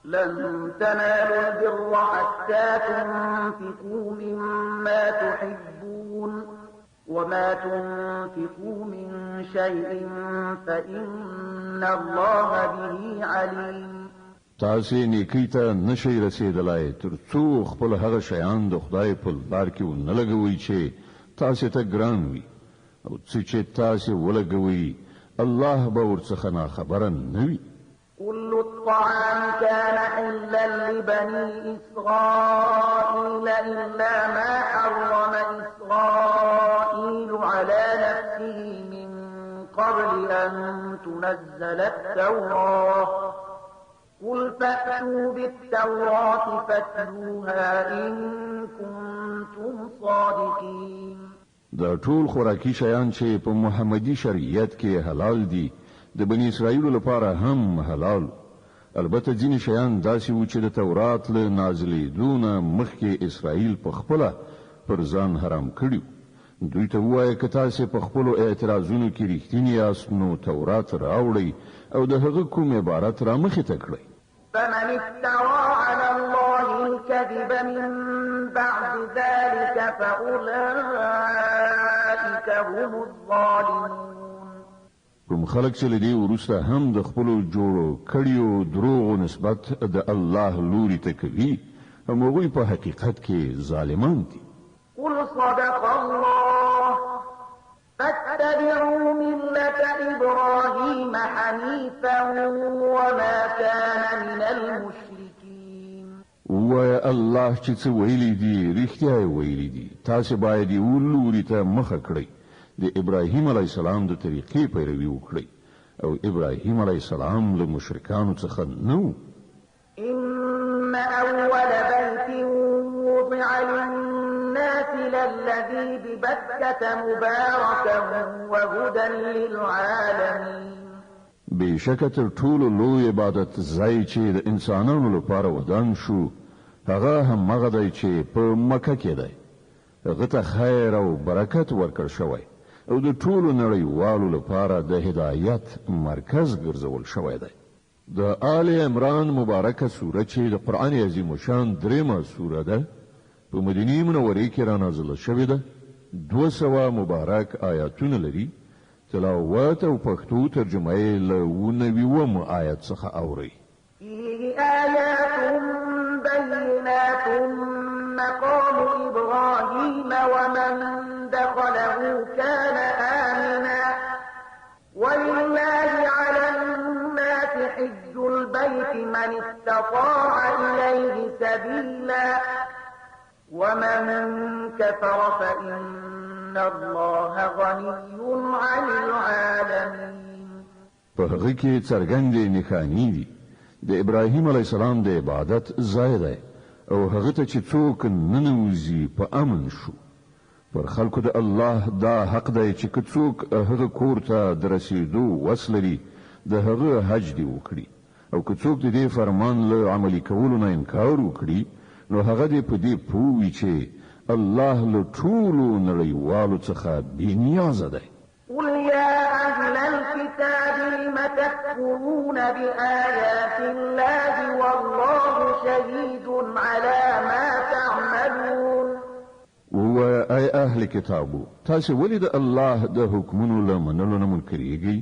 لن تنالوا البر حتى تنفقوا مما تحبون وما تنفقوا من شيء فإن الله به عليم. تاسې نیکی ته نشئ رسېدلی تر څو خپل هغه شیان د خدای په لار کې ونه لګوئ چې تاسې ته ګران وي او څه چې تاسې ولګوئ الله به ورڅخه ناخبره نه وي. كل الطعام كان حلا لبني إسرائيل إلا ما حرم إسرائيل على نفسه من قبل أن تنزل التوراة قل فأتوا بالتوراة فاتلوها إن كنتم صادقين. دا ټول خوراکي شیان چې په محمدي شریعت کې حلال دي د بنی اسرائیل لپاره هم حلال. البته ځینې شیان داسې وو چې د تورات له نازلېدو مخکې اسرائیل په خپله پر ځان حرام کړي. دوی ته ووایه که تاسې په خپلو اعتراضونو کې رښتیني یاست نو تورات راوړئ او د هغه کوم عبارت را مخې ته کړئ. فمن افترى على الله الكذب من بعد ذلك فأولئك هم الظالمون. کوم خلک چې لدی وروسته هم د خپلو جوړو کړیو دروغو نسبت د الله لوري ته کوي هم هغوی په حقیقت کې ظالمان دي. قل صدق الله فاتبعوا ملة إبراهيم حنيفا وما كان من المشركين. ووایه الله چې څه ویلي دي رښتیا یې ویلي دي. تاسې باید یې ولوري ته مخه کړئ د ابراهیم علیه السلام د طریقې پیروي وکړئ او ابراهیم علیه السلام له مشرکانو څخه نه و. إن أول بيت وضع للناس للذي ببكة مباركا وهدى للعالمين. بشکه تر ټولو لوی عبادت ځای چې د انسانانو لپاره ودان شو هغه هم هغه دی چې په مکه کې دی. هغه ته خیر او برکت ورکړ شوی او د ټولو نړیوالو لپاره د هدایت مرکز ګرځول شوی دی. د آل عمران مبارکه سوره چې د قرآن عظیم شان دریمه سوره ده په مدینه منوره کې را نازله شوې ده. 200 مبارک آیاتونه لري. تلاوت او پښتو ترجمه یې له 19 آیت څخه اوري. فيه آيات بينات مقام إبراهيم ومن دخله كان آمنا ولله على الناس حج البيت من استطاع إليه سبيلا ومن كفر فإن الله غني عن العالمين. په هغه کې څرګندې نښانې دي د ابراهیم علیه السلام د عبادت ځای دی او هغه ته چې څوک ننوځي په امن شو. پر خلکو د الله دا حق دی چې که څوک هغه کور ته د رسېدو وس لري د هغه حج دی وکړي او که څوک د دې فرمان له عملي کولو نه انکار وکړي نو هغه دې په دې پوه وي چې الله له ټولو نړیوالو څخه بېنیازه دی. قل يا أهل الكتاب لم تكفرون بآيات الله والله شهيد على ما تعملون. ووایه ای اهل کتابو تاسې ولې د الله د حکمونو له منلو نه منکرېږئ؟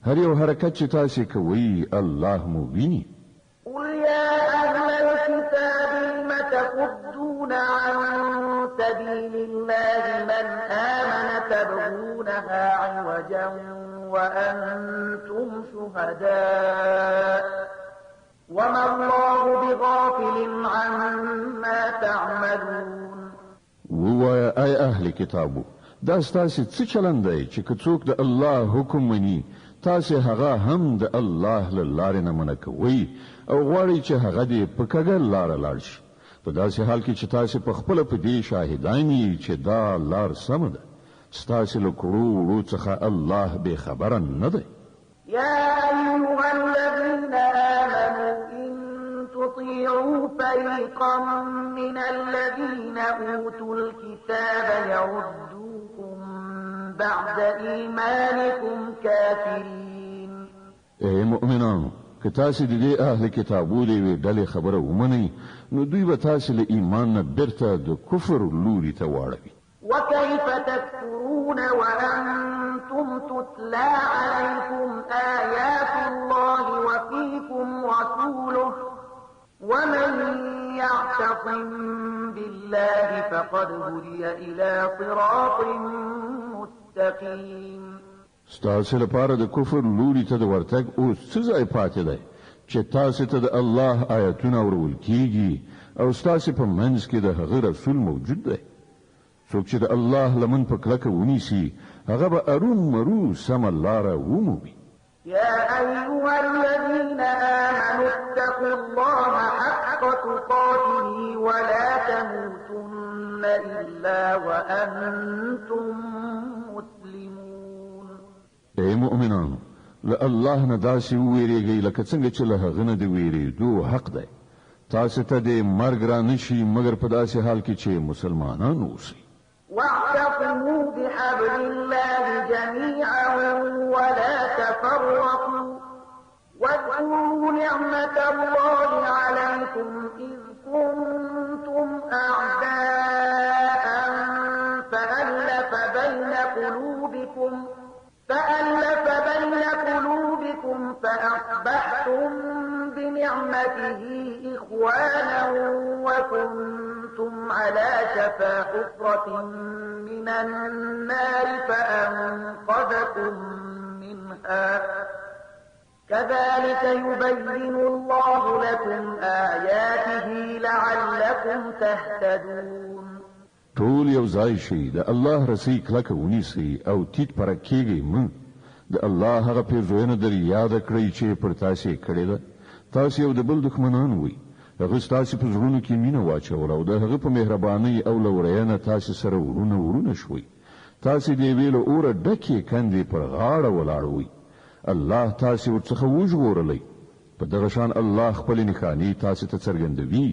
هر یو حرکت چې تاسې کوئ الله مو ویني. قل يا أهل الكتاب لم تصدون عن سبيل الله من آمن تبغونها عوجا وأنتم شهداء وما الله بغافل عما تعملون. ووایه ای اهل کتابو دا ستاسې څه چلند دی چې که څوک د الله حکم مني تاسې هغه هم د الله له لارې نه منع کوئ او غواړئ چې هغه دې په کږه لاره لاړ شي په داسې حال کې چې تاسې په خپله په دې شاهدان یې چې دا لار سمه ده. ستاسې له کړو وړو څخه الله بې خبره نه دی. يا أيها الذين آمنوا إن تطيعوا فريقا من الذين أوتوا الكتاب يردوكم بعد إيمانكم كافرين. ای مؤمنانو که تاسو د دې اهل کتابو دی ډلې خبره ومنئ نو دوی به تاسو له ایمان نه بیرته د کفر لوري ته واړوي. وكيف تكفرون وأنتم تتلى عليكم آيات الله وفيكم رسوله ومن يعتصم بالله فقد هدي إلى صراط مستقيم. ستاسو لپاره د کفر لوري ته د ورتګ اوس څه ځای پاتې دی چې تاسو ته د الله آیاتونه اورول کیږي او ستاسو په منځ کې د هغه رسول موجود دی. څوک چې د الله لمن په کلکه ونیسي هغه به ارومرو سم لاره ومومي. يا أيها الذين آمنوا اتقوا الله حق تقاته ولا تموتن إلا وأنتم مسلمون. اے مؤمنانو له الله نه داسې وویریږئ لکه څنګه چې له هغه نه د ویریدو حق دی. تاسو ته د مرګ را نشي مګر په داسې حال کې چې مسلمانان اوسئ. واعتصموا بحبل الله جميعا ولا تفرقوا واذكروا نعمة الله عليكم إذ كنتم أعداء فألف بين قلوبكم فأصبحتم بنعمته إخوانا وكنتم على شفا حفرة من النار فأنقذكم منها كذلك يبين الله لكم آياته لعلكم تهتدون. ټول یو ځای شي د الله رسي کلکه ونیسي او تیت پر کېږي من د الله هغه پیرزوینه در یاد کړئ چې پر تاسو کړی ده. تاسو یو د بل دښمنان وي هغه تاسو په زړونو کې مینه واچول او د هغه په مهرباني او لورینه تاسو سره ورونه شوي. تاسو دی ویلو اور ډکه کندې پر غاړه ولاړوي. الله تاسو ورڅخه وژغورلې په دغه شان الله خپل نښانې تاسو ته څرګندوي.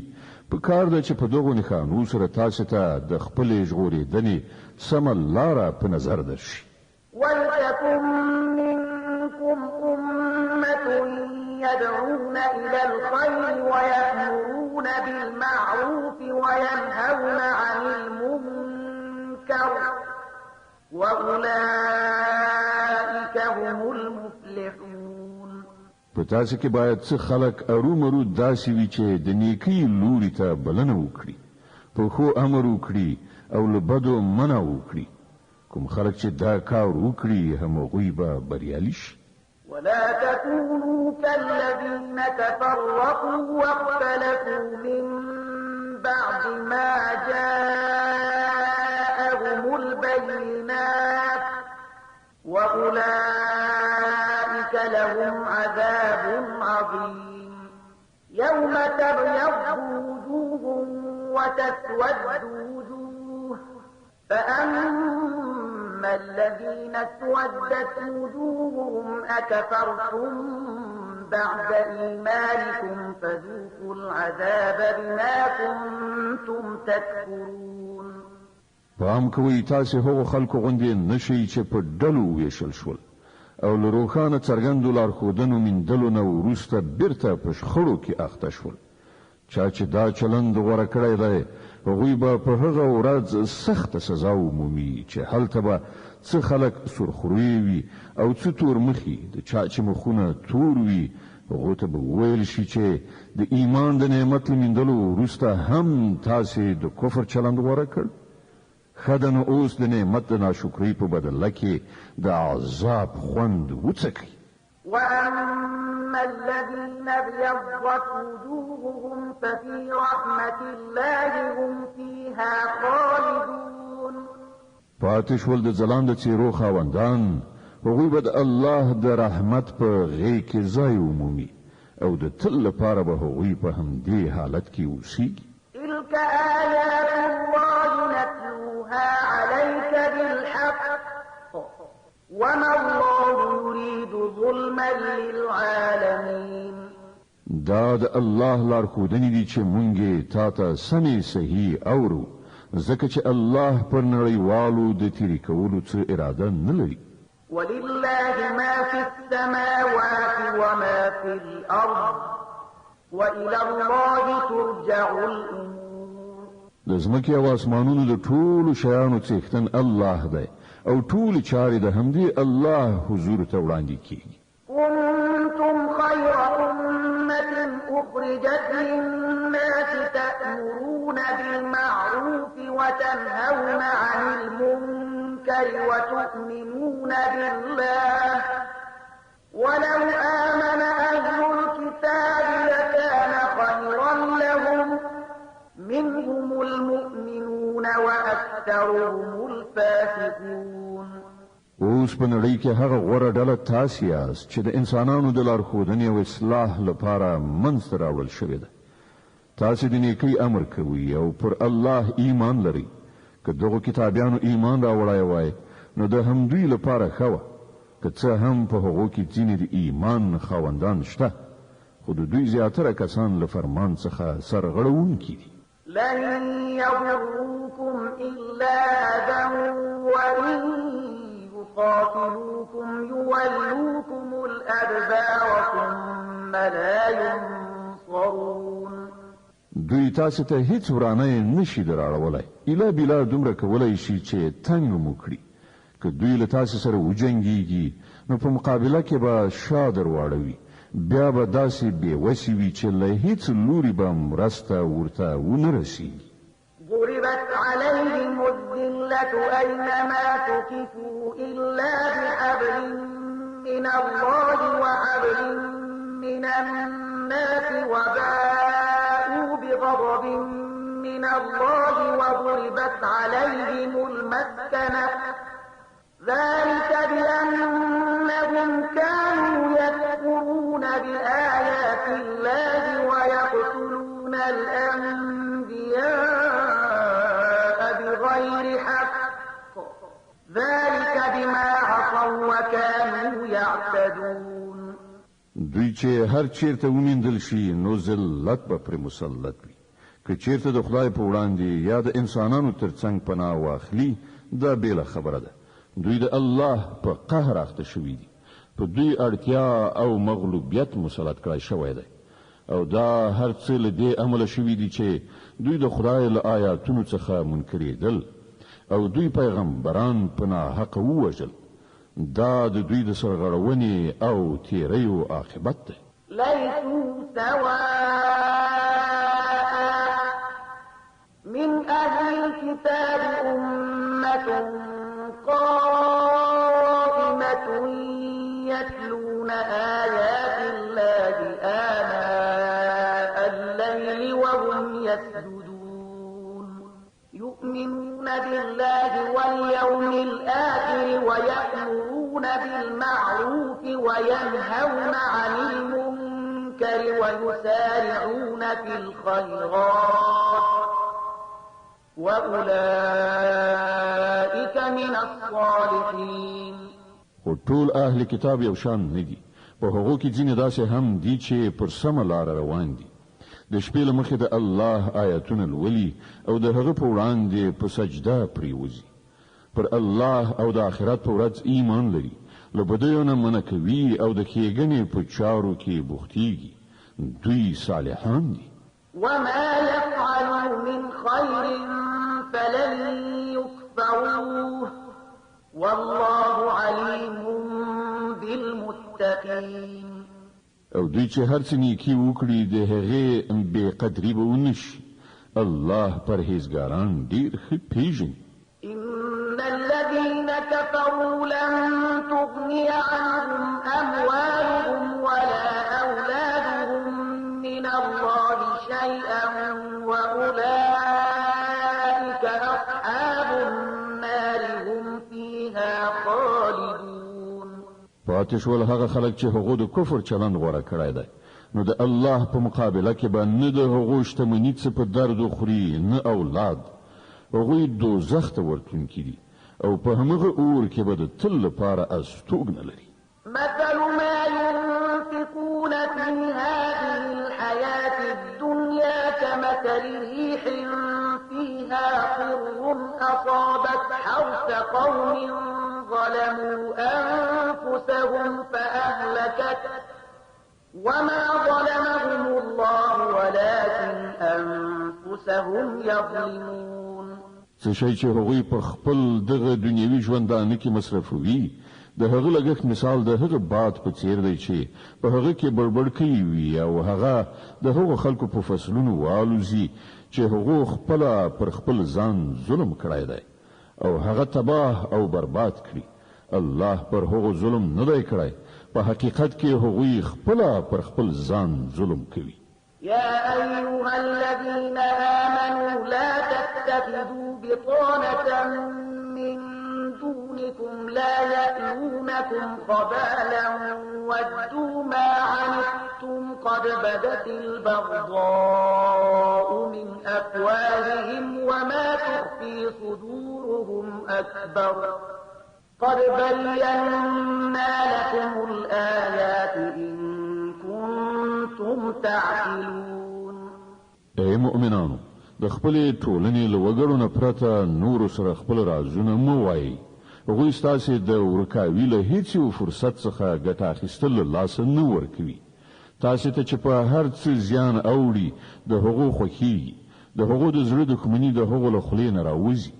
په کار ده چې په دغه نښانو سره تاسو ته د خپل ژغورېدنې سم لاره په نظر درشي. ولتكن منكم أمة يدعون إلى الخير ويأمرون بالمعروف وينهون عن المنكر وأولئك هم المفلحون. په تاسو کې باید څه خلک ارومرو داسې وي چې د نیکی لوري ته بلنه وکړي په خو امر وکړي او له بدو منع وکړي. کوم خلک چې دا کار وکړي هغوی به بریالي شي. ولا تكونوا كالذين تفرقوا واختلفوا من بعد ما جاءهم البينات وأولئك لهم عذاب عظيم. يوم تبيض وجوه وتسود وجوه فأما الذين اسودت وجوههم أكفرتم بعد إيمانكم فذوقوا العذاب بما كنتم تكفرون. پام کوي تاسو هغو خلکو غوندې نشئ چې په ډلو ویشل شول او له روښانه څرګندو لارښودنو میندلو نه وروسته بیرته په شخړو کې اخته شول. چا چې دا چلند غوره کړی دی هغوی به په هغه ورځ سخته سزا ومومي چې هلته به څه خلک سرخوروي وي او څه تور مخي د چا چې مخونه تور وي هغو ته به وویل شي چې د ایمان د نعمت له میندلو وروسته هم تاسې د کفر چلند غوره کړ. خدن اوس د نعمت د ناشکرۍ په بدله کې د عذاب خوند وڅکئ. وأما الذين ابيضت وجوههم ففي رحمة الله هم فيها خالدون. پاتې شول د ځلانده څېرو خاوندان هغوی به د الله د رحمت په غېږ کې ځای ومومي او د تل لپاره به هغوی په همدې حالت کې اوسیږي. تلك آيات الله نتلوها عليك بالحق وما الله يريد ظلما للعالمين. دا د الله لارښودنې دي چې مونږ تا ته سمې صحیح اورو ځکه چې الله پر نړیوالو د تیری کولو څه اراده نه لري. ولله ما في السماوات وما في الأرض وإلى الله ترجع الأمور. د ځمکې او اسمانونو د ټولو شیانو څښتن الله دی او ټول چارې د همدې الله حضور ته وړاندې کیږي. كنتم خير أمة أخرجت للناس تأمرون بالمعروف وتنهون عن المنكر وتؤمنون بالله ولو آمن أهل الكتاب لكان خيرا لهم منهم المؤمنون وأكثرهم الفاسقون. اوس په نړۍ کې هغه غوره ډله تاسې یاست چې د انسانانو د لارښودنې او اصلاح لپاره منځته راوړل شوې ده. تاسې د نیکۍ امر کوئ او پر الله ایمان لرئ. که دغو کتابیانو ایمان راوړی وای نو د همدوی لپاره ښه وه، که څه هم په هغو کې ځینې د ایمان خاوندان شته، خو د دوی زیاتره کسان له فرمان څخه سرغړونکي دي. لن يضروكم إلا أذى وإن يقاتلوكم يولوكم الأدبار ثم لا ينصرون. دوی تاسو ته هیڅ ورانه نشي دراړولای، اله بلا دومره کولای شي چې تنګ مو کړي. که دوی له تاسو سره وجنګيږي نو په مقابله کې به شا درواړوي، بیا به داسې بې وسې وي چې له هیڅ لوري به مرسته ورته ونه رسیږي. ضربت عليهم الذلة أينما تكفوا إلا بحبل من الله وحبل من الناس وباءوا بغضب من الله وضربت عليهم المسكنة ذلك بأنهم كانوا يكفرون بآيات الله ويقتلون الأنبياء بغير حق ذلك بما عصوا وكانوا يعتدون. دوی چې هر چیرته ومندل شي نو ذلت به پر مسلط وي. که چیرته د خدای په وړاندې یا د انسانانو ترڅنګ پناه واخلي دا بیله خبره ده. دوی د الله په قهر اخته شوي دي، په دوی اړتیا او مغلوبیت مسلط کړی شوی دی، او دا هر څه له دې امله شوي دي چې دوی د خدای له آیاتونو څخه منکرېدل او دوی پیغمبران په ناحقه ووژل. دا د دوی د سرغړونې او تیریو عاقبت دی. ليسوا سواء من أهل الكتاب أمة قائمة يتلون آيات الله آناء الليل وهم يسجدون يؤمنون بالله واليوم الآخر ويأمرون بالمعروف وينهون عن المنكر ويسارعون في الخيرات وأولئك من الصالحين. خو ټول اهل کتاب یو شان نه دي، په هغو کې ځینې داسې هم دي چې پر سمه لاره روان دي. د شپې له مخې د الله آیاتونه لولي او د هغه په وړاندې په سجده پریوزي، پر الله او د آخرت په ورځ ایمان لري، له بدیو نه منع کوي او د ښېګڼې په چارو کې بوختېږي. دوی صالحان دي. وما يفعلوا من خير فلن يكفروه والله عليم بالمتقين. او دوی چې هر څه نیکی وکړي د هغې بې قدري به ونشي. الله پرهیزګاران ډېر ښه پیژني. إن الذين كفروا لن تغني عنهم أموالهم ولا أولادهم من الله شيئا وأولئك أصحاب النار هم فيها خالدون. پاتې شول هغه خلک چې هغو د کفر چلند غوره کړی دی، نو د الله په مقابله کې به نه د هغو شتمني څه په درد وخوري نه اولاد. هغوی دوزخ ته ورتلونکي دي او په همغه اور کې به د تل لپاره استوګنه لري. مثل ما ينفقون في هذه الحياة الدنيا كمثل ريح فيها صر أصابت حرث قوم ظلموا أنفسهم فأهلكت وما ظلمهم الله ولكن أنفسهم يظلمون. څه شي چې هغوی په خپل دغه دنیوي ژوندانه کې مصرفوي د هغه لګښت مثال د هغه باد په څیر دی چې په هغه کې بړبړ کوي وي او هغه د هغو خلکو په فصلونو والوزي چې هغه خپل پر خپل ځان ظلم کړی دی او هغه تباه او برباد کړي. الله پر هغو ظلم نه دی کړی، په حقیقت کې هغوی خپل پر خپل ځان ظلم کوي. يا أيها الذين آمنوا لا تتخذوا بطانة من دونكم لا يألونكم خبالا ودوا ما عنتم قد بدت البغضاء من أفواههم وما تخفي صدورهم أكبر قد بينا لكم الآيات إن كنتم تعقلون. اے مؤمنانو، د خپل ټولنې له وګړو نه پرته نور سره خپل رازونه مو وایي. هغوی ستاسې د ورکاوي له هیڅ یو فرصت څخه ګټه اخیستل له لاسه نه ورکوي. تاسې ته چې په هر څه زیان اوړي د هغو خوښیږي، د هغو د زړه دښمني د هغو له خولې نه راوځي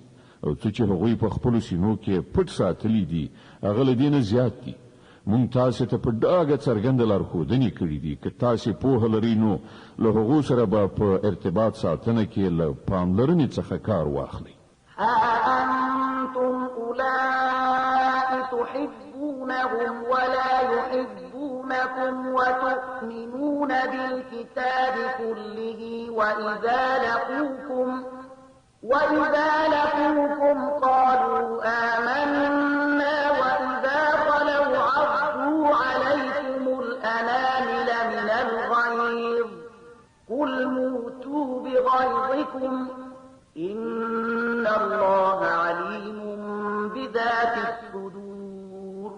او څه چې هغوی په خپلو سینو کې پټ ساتلي دي هغه له دې نه زیات دي. مونږ تاسې ته په ډاګه څرګنده لارښودنې کړي دي که تاسې پوهه لرئ نو له هغو سره به په ارتباط ساتنه کې له پاملرنې څخه کار واخلئ. ها أنتم أولئك تحبونهم ولا يحبونكم وتؤمنون بالكتاب كله وإذا لقوكم قالوا آمنا وإذا خلوا عضوا عليكم الأنامل من الغيظ قل موتوا بغيظكم إن الله عليم بذات الصدور.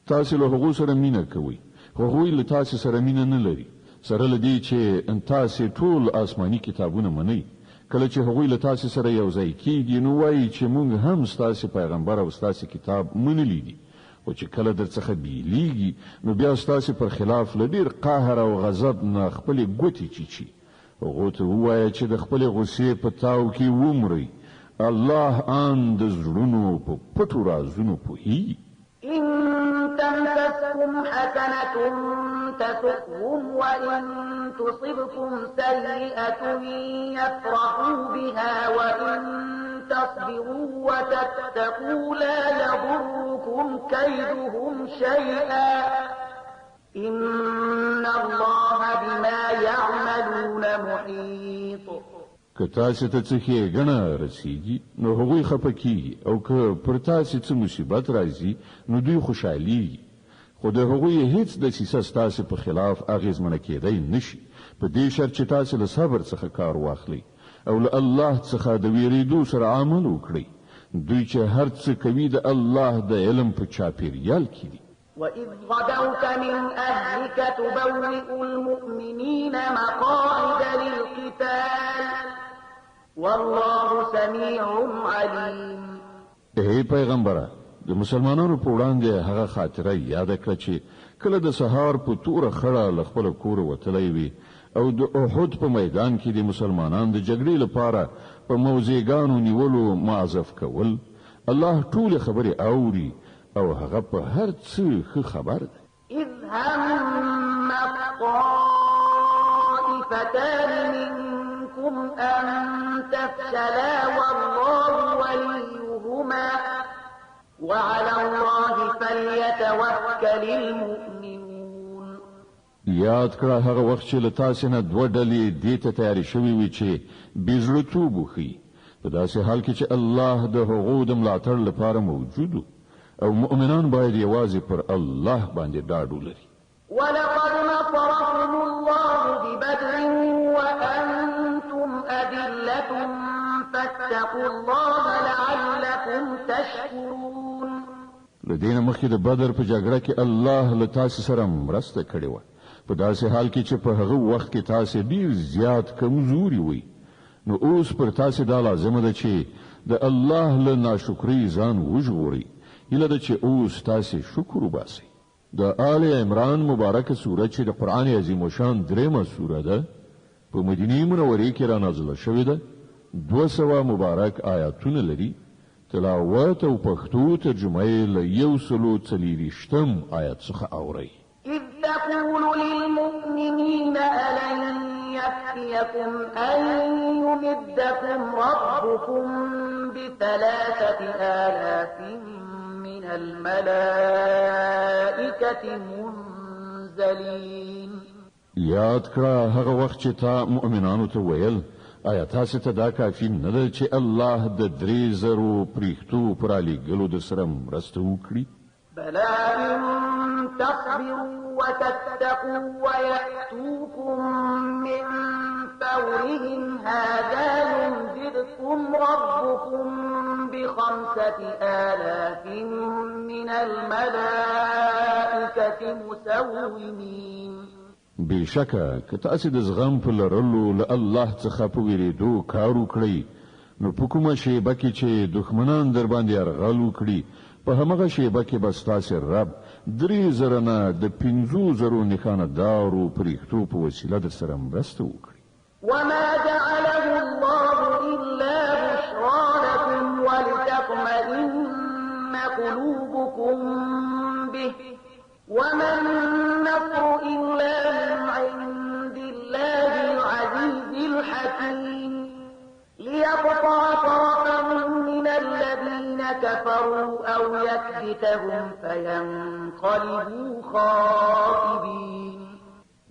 تاسې له هغو سره مینه کوئ، هغوی له تاسې سره مینه نه لري، سره له دې چې تاسې ټول آسماني کتابونه منئ. کله چې هغوی له تاسې سره یو ځای کیږي نو وایي چې موږ هم ستاسې پیغمبر او ستاسې کتاب منلی دي، خو چې کله درڅخه بیلیږي نو بیا ستاسې پر خلاف له ډېر قهر او غضب نه خپلې ګوتې چیچي. هغو ته ووایه چې د خپلې غصې په تاو کې ومرئ. الله آن د زړونو په پټو رازونو پوهیږي. إن تمسسكم حسنة تسؤهم وإن تصبكم سيئة يفرحوا بها وإن تصبروا وتتقوا لا يضركم كيدهم شيئا إن الله بما يعملون محيط. که تاسې ته څه ښېګڼه رسیږي نو هغوی خفه کیږي او که پر تاسې څه مصیبت راځي نو دوی خوشحالیږي، خو د هغوی هیڅ دسیسه ستاسې په خلاف اغېزمنه کېدی نشي په دې شرط چې تاسې له صبر څخه کار واخلئ او له الله څخه د ویرېدو سره عمل وکړئ. دوی چې هر څه کوي د الله د علم په چاپېریال کې دي. وإذ غدوت من أهلك تبوئ المؤمنين مقاعد للقتال والله سميع عليم. اے پیغمبره، د مسلمانانو په وړاندې هغه خاطره یاد کړه چې کله د سهار په توره خړه له خپل کور وتلی وي او د احد په میدان کې د مسلمانانو د جګړې لپاره په موضعګانو نیولو معذف کول. الله ټول خبرې اوري او هغه په هر څه ښه خبر دی. إذ هم الطائفتان منكم أن تفشلا والله وليهما وعلى الله فليتوكل المؤمنون. یاد کړه هغه وخت چې له تاسې نه دوه ډلې دې ته تیارې شوې وي چې بېزړهتوب وښیي، په داسې حال کې چې الله د هغو د ملاتړ لپاره موجود و او مؤمنان باید یوازې پر الله باندې ډاډ ولري. ولقد نصركم الله ببدر وأنتم أذلة فاتقوا الله لعلكم تشكرون. لدین مخکې د بدر په جګړه کې الله له تاسې سره مرسته کړې وه، په داسې حال کې چې په هغه وخت کې تاسې ډیر زیات کمزوري وئ. نو اوس پر تاسې دا لازمه ده چې د الله له ناشکرۍ ځان وژغورئ، هیله ده چې اوس تاسې شکر وباسئ. د آل عمران مبارکه سوره چې د قرآن عظیم الشان درېمه سوره ده په مدینه منورې کې را نازله شوې ده. 200 مبارک آیاتونه لري. تلاوت او پښتو ترجمه یې له 140 آیات څخه اورئ. إذ تقول للمؤمنين ألن يكفيكم أن يمدكم ربكم ب3,000 من الملائكة منزلين. یاد کړه هغه وخت چې تا مؤمنانو ته ویل آیا تاسو ته دا کافي نه ده چې الله د 3,000 پرښتو پر علیګلو د سره مرسته وکړي؟ بلى إن تصبروا وتتقوا ويأتوكم من فورهم هذا يمددكم ربكم ب5,000 من الملائكة مسومين. بشکه که تاسو د زغم په لرلو له الله څخه په ویریدو کار وکړئ نو په کومه شیبه کې چې دښمنان در باندې یرغل وکړي په همغه شیبه کې به ستاسو رب 3,000 نه د 5,000 نښانه دارو پرښتو په وسیله در سره مرسته وکړي. وما جعله الله إلا بشرى لكم ولتطمئن قلوبكم به وما النصر إلا من عند الله العزيز الحكيم ليقطع طرفا من الذين كفروا أو يكبتهم فينقلبوا خائبين.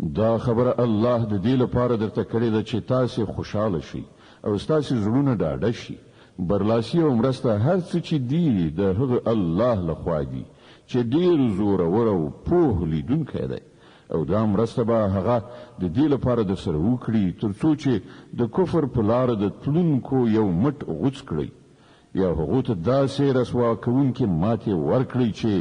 دا خبره الله د دې لپاره درته کړې ده چې تاسو خوشاله شئ او تاسو زړونه ډاډه شي. برلاسي او مرسته هر څه چې دی د هغه الله لخوا دی چې ډیر زور او په لیدونکی دی او دا مرسته به هغه د دې لپاره د سره وکړي ترڅو چې د کفر په لار د تلونکو یو مټ غوڅ کړي یا هغه ته داسې رسوا کوونکې ماتې ورکړي چې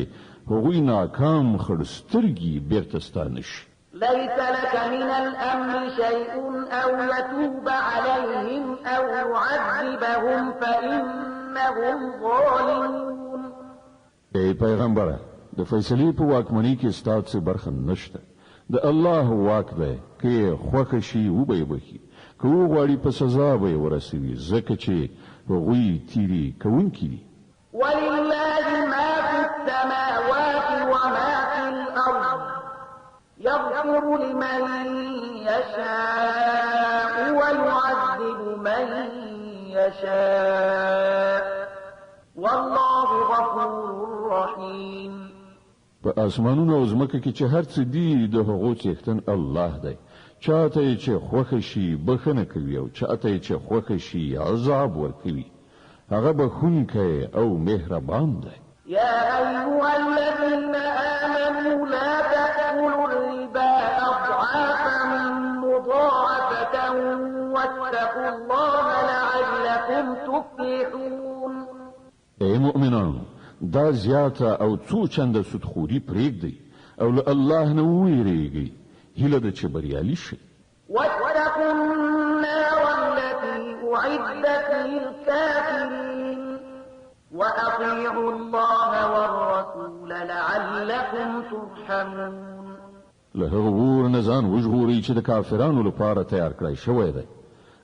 هغوی ناکام خړسترګي بیرته ستانه شي. ليس لك من الأمر شيء أو يتوب عليهم أو يعذبهم فإنهم ظالمون. ای پیغمبره د فیصلې په واکمنۍ کې ستاسو برخه نشته. د الله واک دی که خوښ شي و به بخي که غواړي په سزا به ورسوي ځکه چې هغوی تیری کوونکي دي. ولله ما في السماوات وما في الأرض يغفر لمن يشاء ويعذب من يشاء والله غفور رحيم. په اسمانونو او ځمکه کې چې هر څه دی د هغو څښتن الله دی. چاته چې خوښ شي بخنه کوي او چاته چې خوښ شي عذاب ورکوي. هغه بخونکی او مهربان دی. يا أيها الذين آمنوا لا تأكلوا الربا أضعافا مضاعفة واتقوا الله لعلكم تفلحون. ای مؤمنان دا زیاته او څو چنده سودخوري پرېږدئ او له الله نه وویریږئ هیله ده چې بریالي شئ. واتقوا النار التي أعدت للكافرين وأطيعوا الله والرسول لعلكم ترحمون. له هغه اور نه ځان وژغورئ چې د کافرانو لپاره تیار کړی شوی دی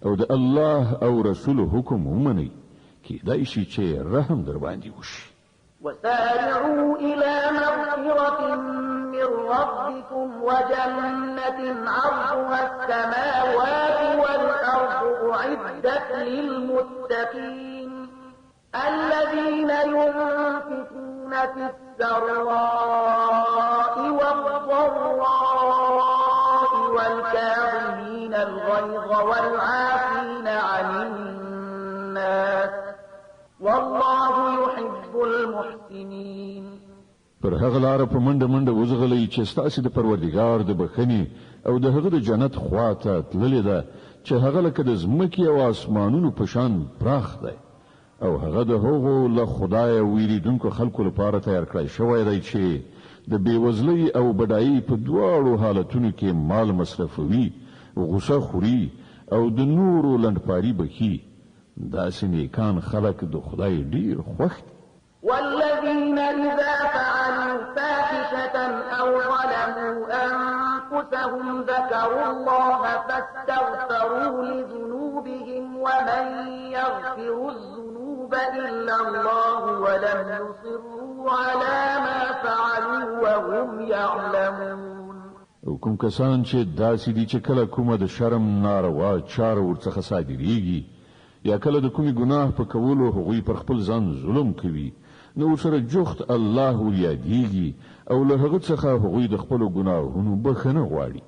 او د الله او رسول حکم ومنئ کیدای شي چې رحم در باندې وشي. وسارعوا إلى مغفرة من ربكم وجنة عرضها السماوات والأرض أعدت للمتقين الذين ينفقون في السراء والضراء والكاظمين الغيظ والعافين عن الناس والله يحب المحسنين. پر هغه لار په منډه منډه وزغلئ چې ستاسو د پروردګار د بخښنې او د هغه د جنت خواته تللې ده چې هغه لکه د ځمکې او اسمانونو په شان پراخ دی او هغه د هغو له خدای ویریدونکو خلکو لپاره تیار کړی شوی دی چې د بیوزلۍ او بډایۍ په دواړو حالتونو کې مال مصرفوي غوسه خوري او د نورو لنډپاري بخي. داسې نیکان خلک د خدای ډیر خوښ دي. والذين إذا فعلوا فاحشة أو ظلموا أنفسهم ذكروا الله فاستغفروا لذنوبهم ومن يغفر الذنوب إلا الله ولم يصروا على ما فعلوا وهم يعلمون. کوم کسان چې داسې دي چې کله کومه د شرم ناروا چاره ورڅخه صادریږي یا کله د کومې ګناه په کولو هغوی پر خپل ځان ظلم کوي نو سره جوخت الله ولیادیږي او له هغه څخه هغوی د خپل ګناهونو بخښنه غواړي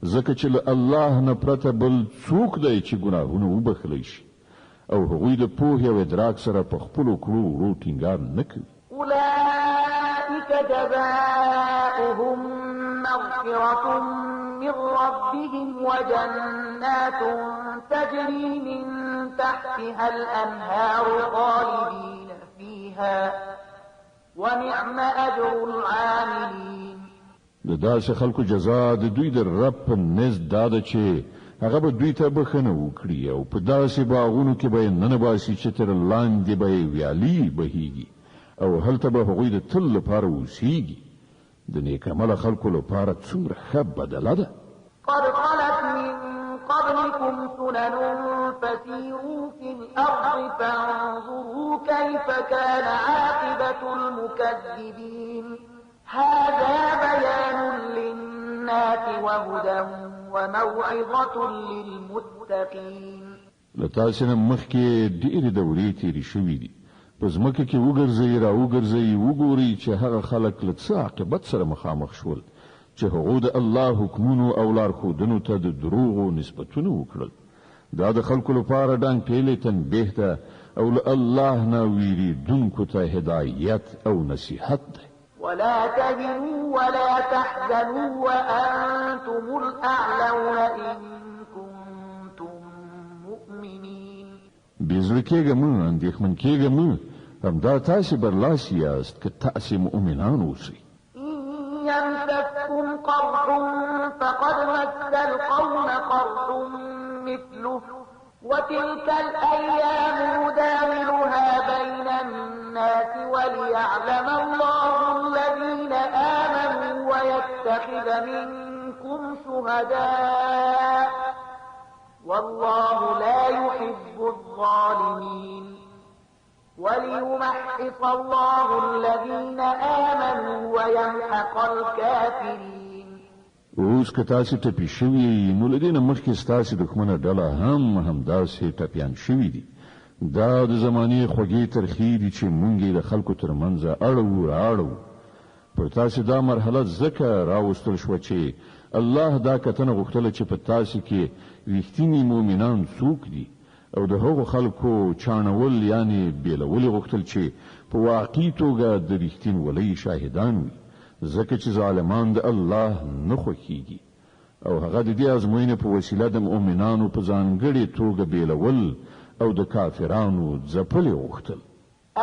ځکه چې له الله نه پرته بل څوک دی چې ګناهونه وبخلی شي او هغوی د پوهې او ادراک سره په خپلو کړو ورو ټینګار نه کوي. أولئك جزاؤهم مغفرة من ربهم وجنات تجري من تحتها الأنهار خالدين فيها ونعم أجر العاملين. د داسې خلکو جزا د دوی د رب په نزد داده چې هغه به دوی ته بخښنه وکړي او په داسې باغونو کې به یې ننباسي چې تر لاندې به یې ویالې بهیږي او هلته به هغوی د تل لپاره اوسیږي. د نیکعمله خلکو لپاره څومره ښه بدله ده. قد خلت من قبلكم سنن فسيروا في الأرض فانظروا كيف كان عاقبة المكذبين. هذا بيان للناس وهدى وموعظة للمتقين. لتاسنه مخکې ډېرې دورې تیرې شوې دي. په ځمکه کې وګرځئ را وګرځئ وګورئ چې هغه خلک له څه عاقبت سره مخامخ شول چې هغوی د الله حکمونو او لارښودنو ته د دروغو نسبتونه وکړل. دا د خلکو لپاره ډانګ تنبیه ده او له الله نه ویریدونکو ته هدایت او نصیحت ده. ولا تهنوا ولا تحزنوا وأنتم الأعلون إن كنتم مؤمنين. بزړه کېږه مه اندېښمن کېږه مه همدا تاسې برلاسي یاست که تاسې مؤمنان اوسئ. إن يمسسكم قرح فقد مس القوم قرح مثله وتلك الأيام نداولها بين الناس وليعلم الله الذين آمنوا ويتخذ منكم شهداء والله لا يحب الظالمين وليمحص الله الذين آمنوا ويمحق الكافرين. اوس که تاسې ټپي شوي نو له دې نه مخکې ستاسې دښمنه ډله همداسې ټپیان شوي دي. دا د زمانې خوږې ترخې دي چې مونږ یې د خلکو ترمنځ اړوو راړو. پر تاسې دا مرحله ځکه راوستل شوه چې الله دا کتنه غوښتله چې په تاسې کې رښتیني مؤمنان څوک دي او د هغو خلکو چاڼول یعنی بیلول غوښتل چې په واقعي توګه د رښتینولۍ شاهدان وي ځکه چې ظالمان د الله نه خوښیږي او هغه د دې ازموینې په وسیله د مؤمنانو په ځانګړې توګه بیلول او د کافرانو ځپل غوښتل.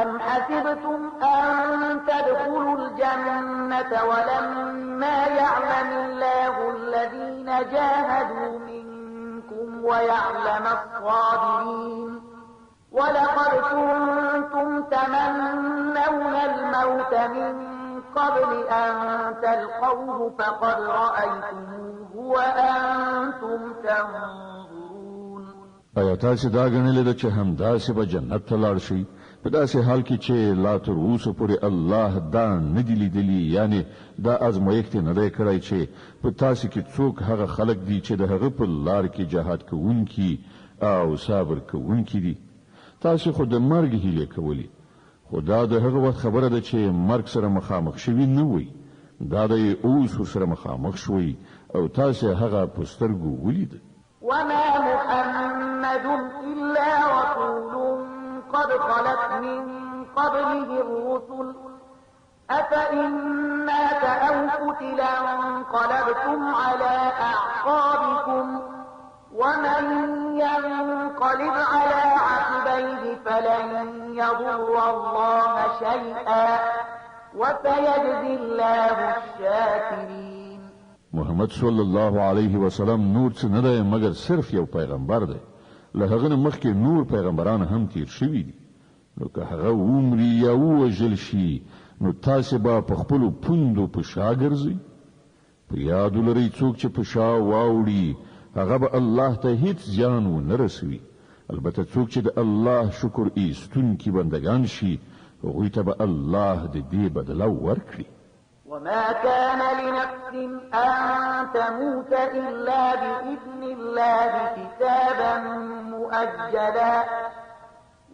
أم حسبتم أن تدخلوا الجنة ولما يعلم الله الذين جاهدوا منكم ويعلم الصابرين ولقد كنتم تمنون الموت من قبل أن تلقوه فقد رأيتموه وأنتم تنظرون. آیا تاسې دا ګڼلې ده چې همداسې به جنت ته لاړ شئ په داسې حال کې چې لا تر اوسه پورې الله دا نه دي لیدلي یعنی دا ازمایښت نه دی کړی چې په تاسې کې څوک هغه خلک دي چې د هغه په لار کې جهاد کوونکي او صبر کوونکي دي. تاسې خو د مرګ هیلې کولې خو دا د هغه وخت خبره ده چې مرګ سره مخامخ شوي نه وئ. دا د اوس سره مخامخ شوئ او تاسې هغه په سترګو ولید. وما محمد إلا رسول قد خلت من قبله الرسل أفإن مات أو قتل انقلبتم على أعقابكم ومن ينقلب على عقبيه فلن يضر الله شيئا وسيجزي الله الشاكرين. محمد صلی الله علیه وسلم نور څه نه دی مګر صرف یو پیغمبر دی. له هغه مخکې نور پیغمبران هم تیر شوي دي. نو که هغه عمري یا وژل شي نو تاسو به په خپل پوندو په شا ګرځئ. په یاد لرئ څوک چې په شا واوړي هغه به الله ته هیڅ زیان ونه رسوي. البته څوک چې د الله شکر ایستونکي بندگان شي هغوی ته به الله د دې بدله ورکړي. وما كان لنفس أن تموت إلا بإذن الله كتابا مؤجلا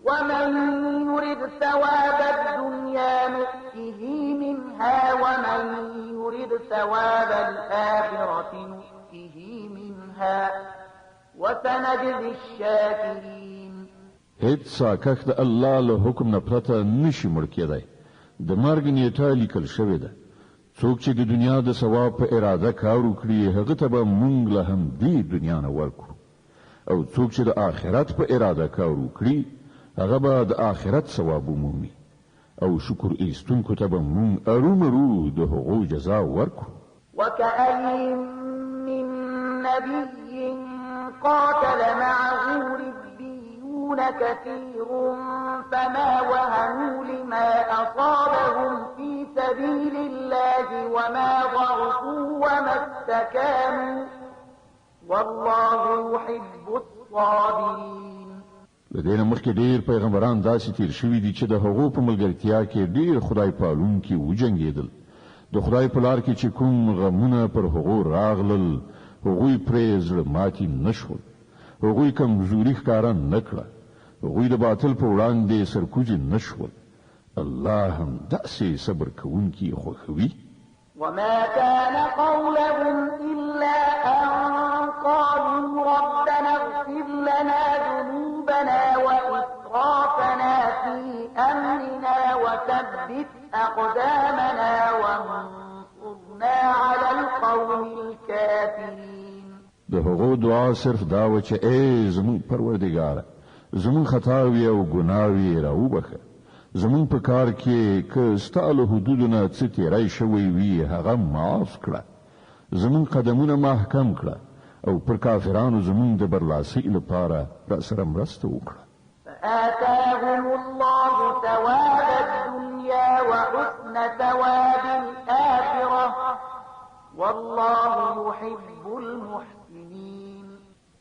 ومن يرد ثواب الدنيا نؤته منها ومن يرد ثواب الآخرة نؤته منها وسنجزي الشاكرين. هیڅ ساکښ د الله له حکم نه پرته نشي مړ کېدی. د مرګ نیټه لیکل شوې ده. څوک چې د دنیا د ثواب په اراده کار وکړي هغه ته به موږ له همدې دنیا نه ورکړو، او څوک چې د آخرت په اراده کار وکړي هغه به د آخرت ثواب ومومي، او شکر ایستونکو ته به موږ ارومرو د هغو جزا ورکړو. وكأين من نبي قاتل معه ربيون كثير فما وهنوا لما أصابهم في سبيل الله وما ضعفوا وما استكانوا والله يحب الصابرين. لدينا مخکې ډیر پیغمبران داسې تیر شوي دي چې د هغو په ملګرتیا کې ډیر خدای پالونکي وجنګېدل. د خدای په لار کې چې کوم غمونه پر هغو راغلل هغوی پرې زړه ماتي نشول، هغوی کمزوري ښکاره نه کړه، هغوی د باطل په وړاندې سرکوزي نشول. الله هم داسې صبر کوونکي خوښوي. وما كان قولهم إلا أن قالوا ربنا اغفر لنا ذنوبنا وإسرافنا في أمرنا وثبت أقدامنا وانصرنا على القوم الكافرين. د هغو دعا صرف دا و چې ای زمون پروردګار زمون خطاوی او ګناوی راوبخه، زمون په کار کې که ستاله حدودونه څه تیرای شوی وي هغه معاف کړه، زمون قدمونه محکم کړه او پر کافرانو زمون د برلاسي لپاره را سره مرسته وکړه. فآتاهم الله ثواب الدنيا وحسن ثواب الآخرة والله يحب المحسنين.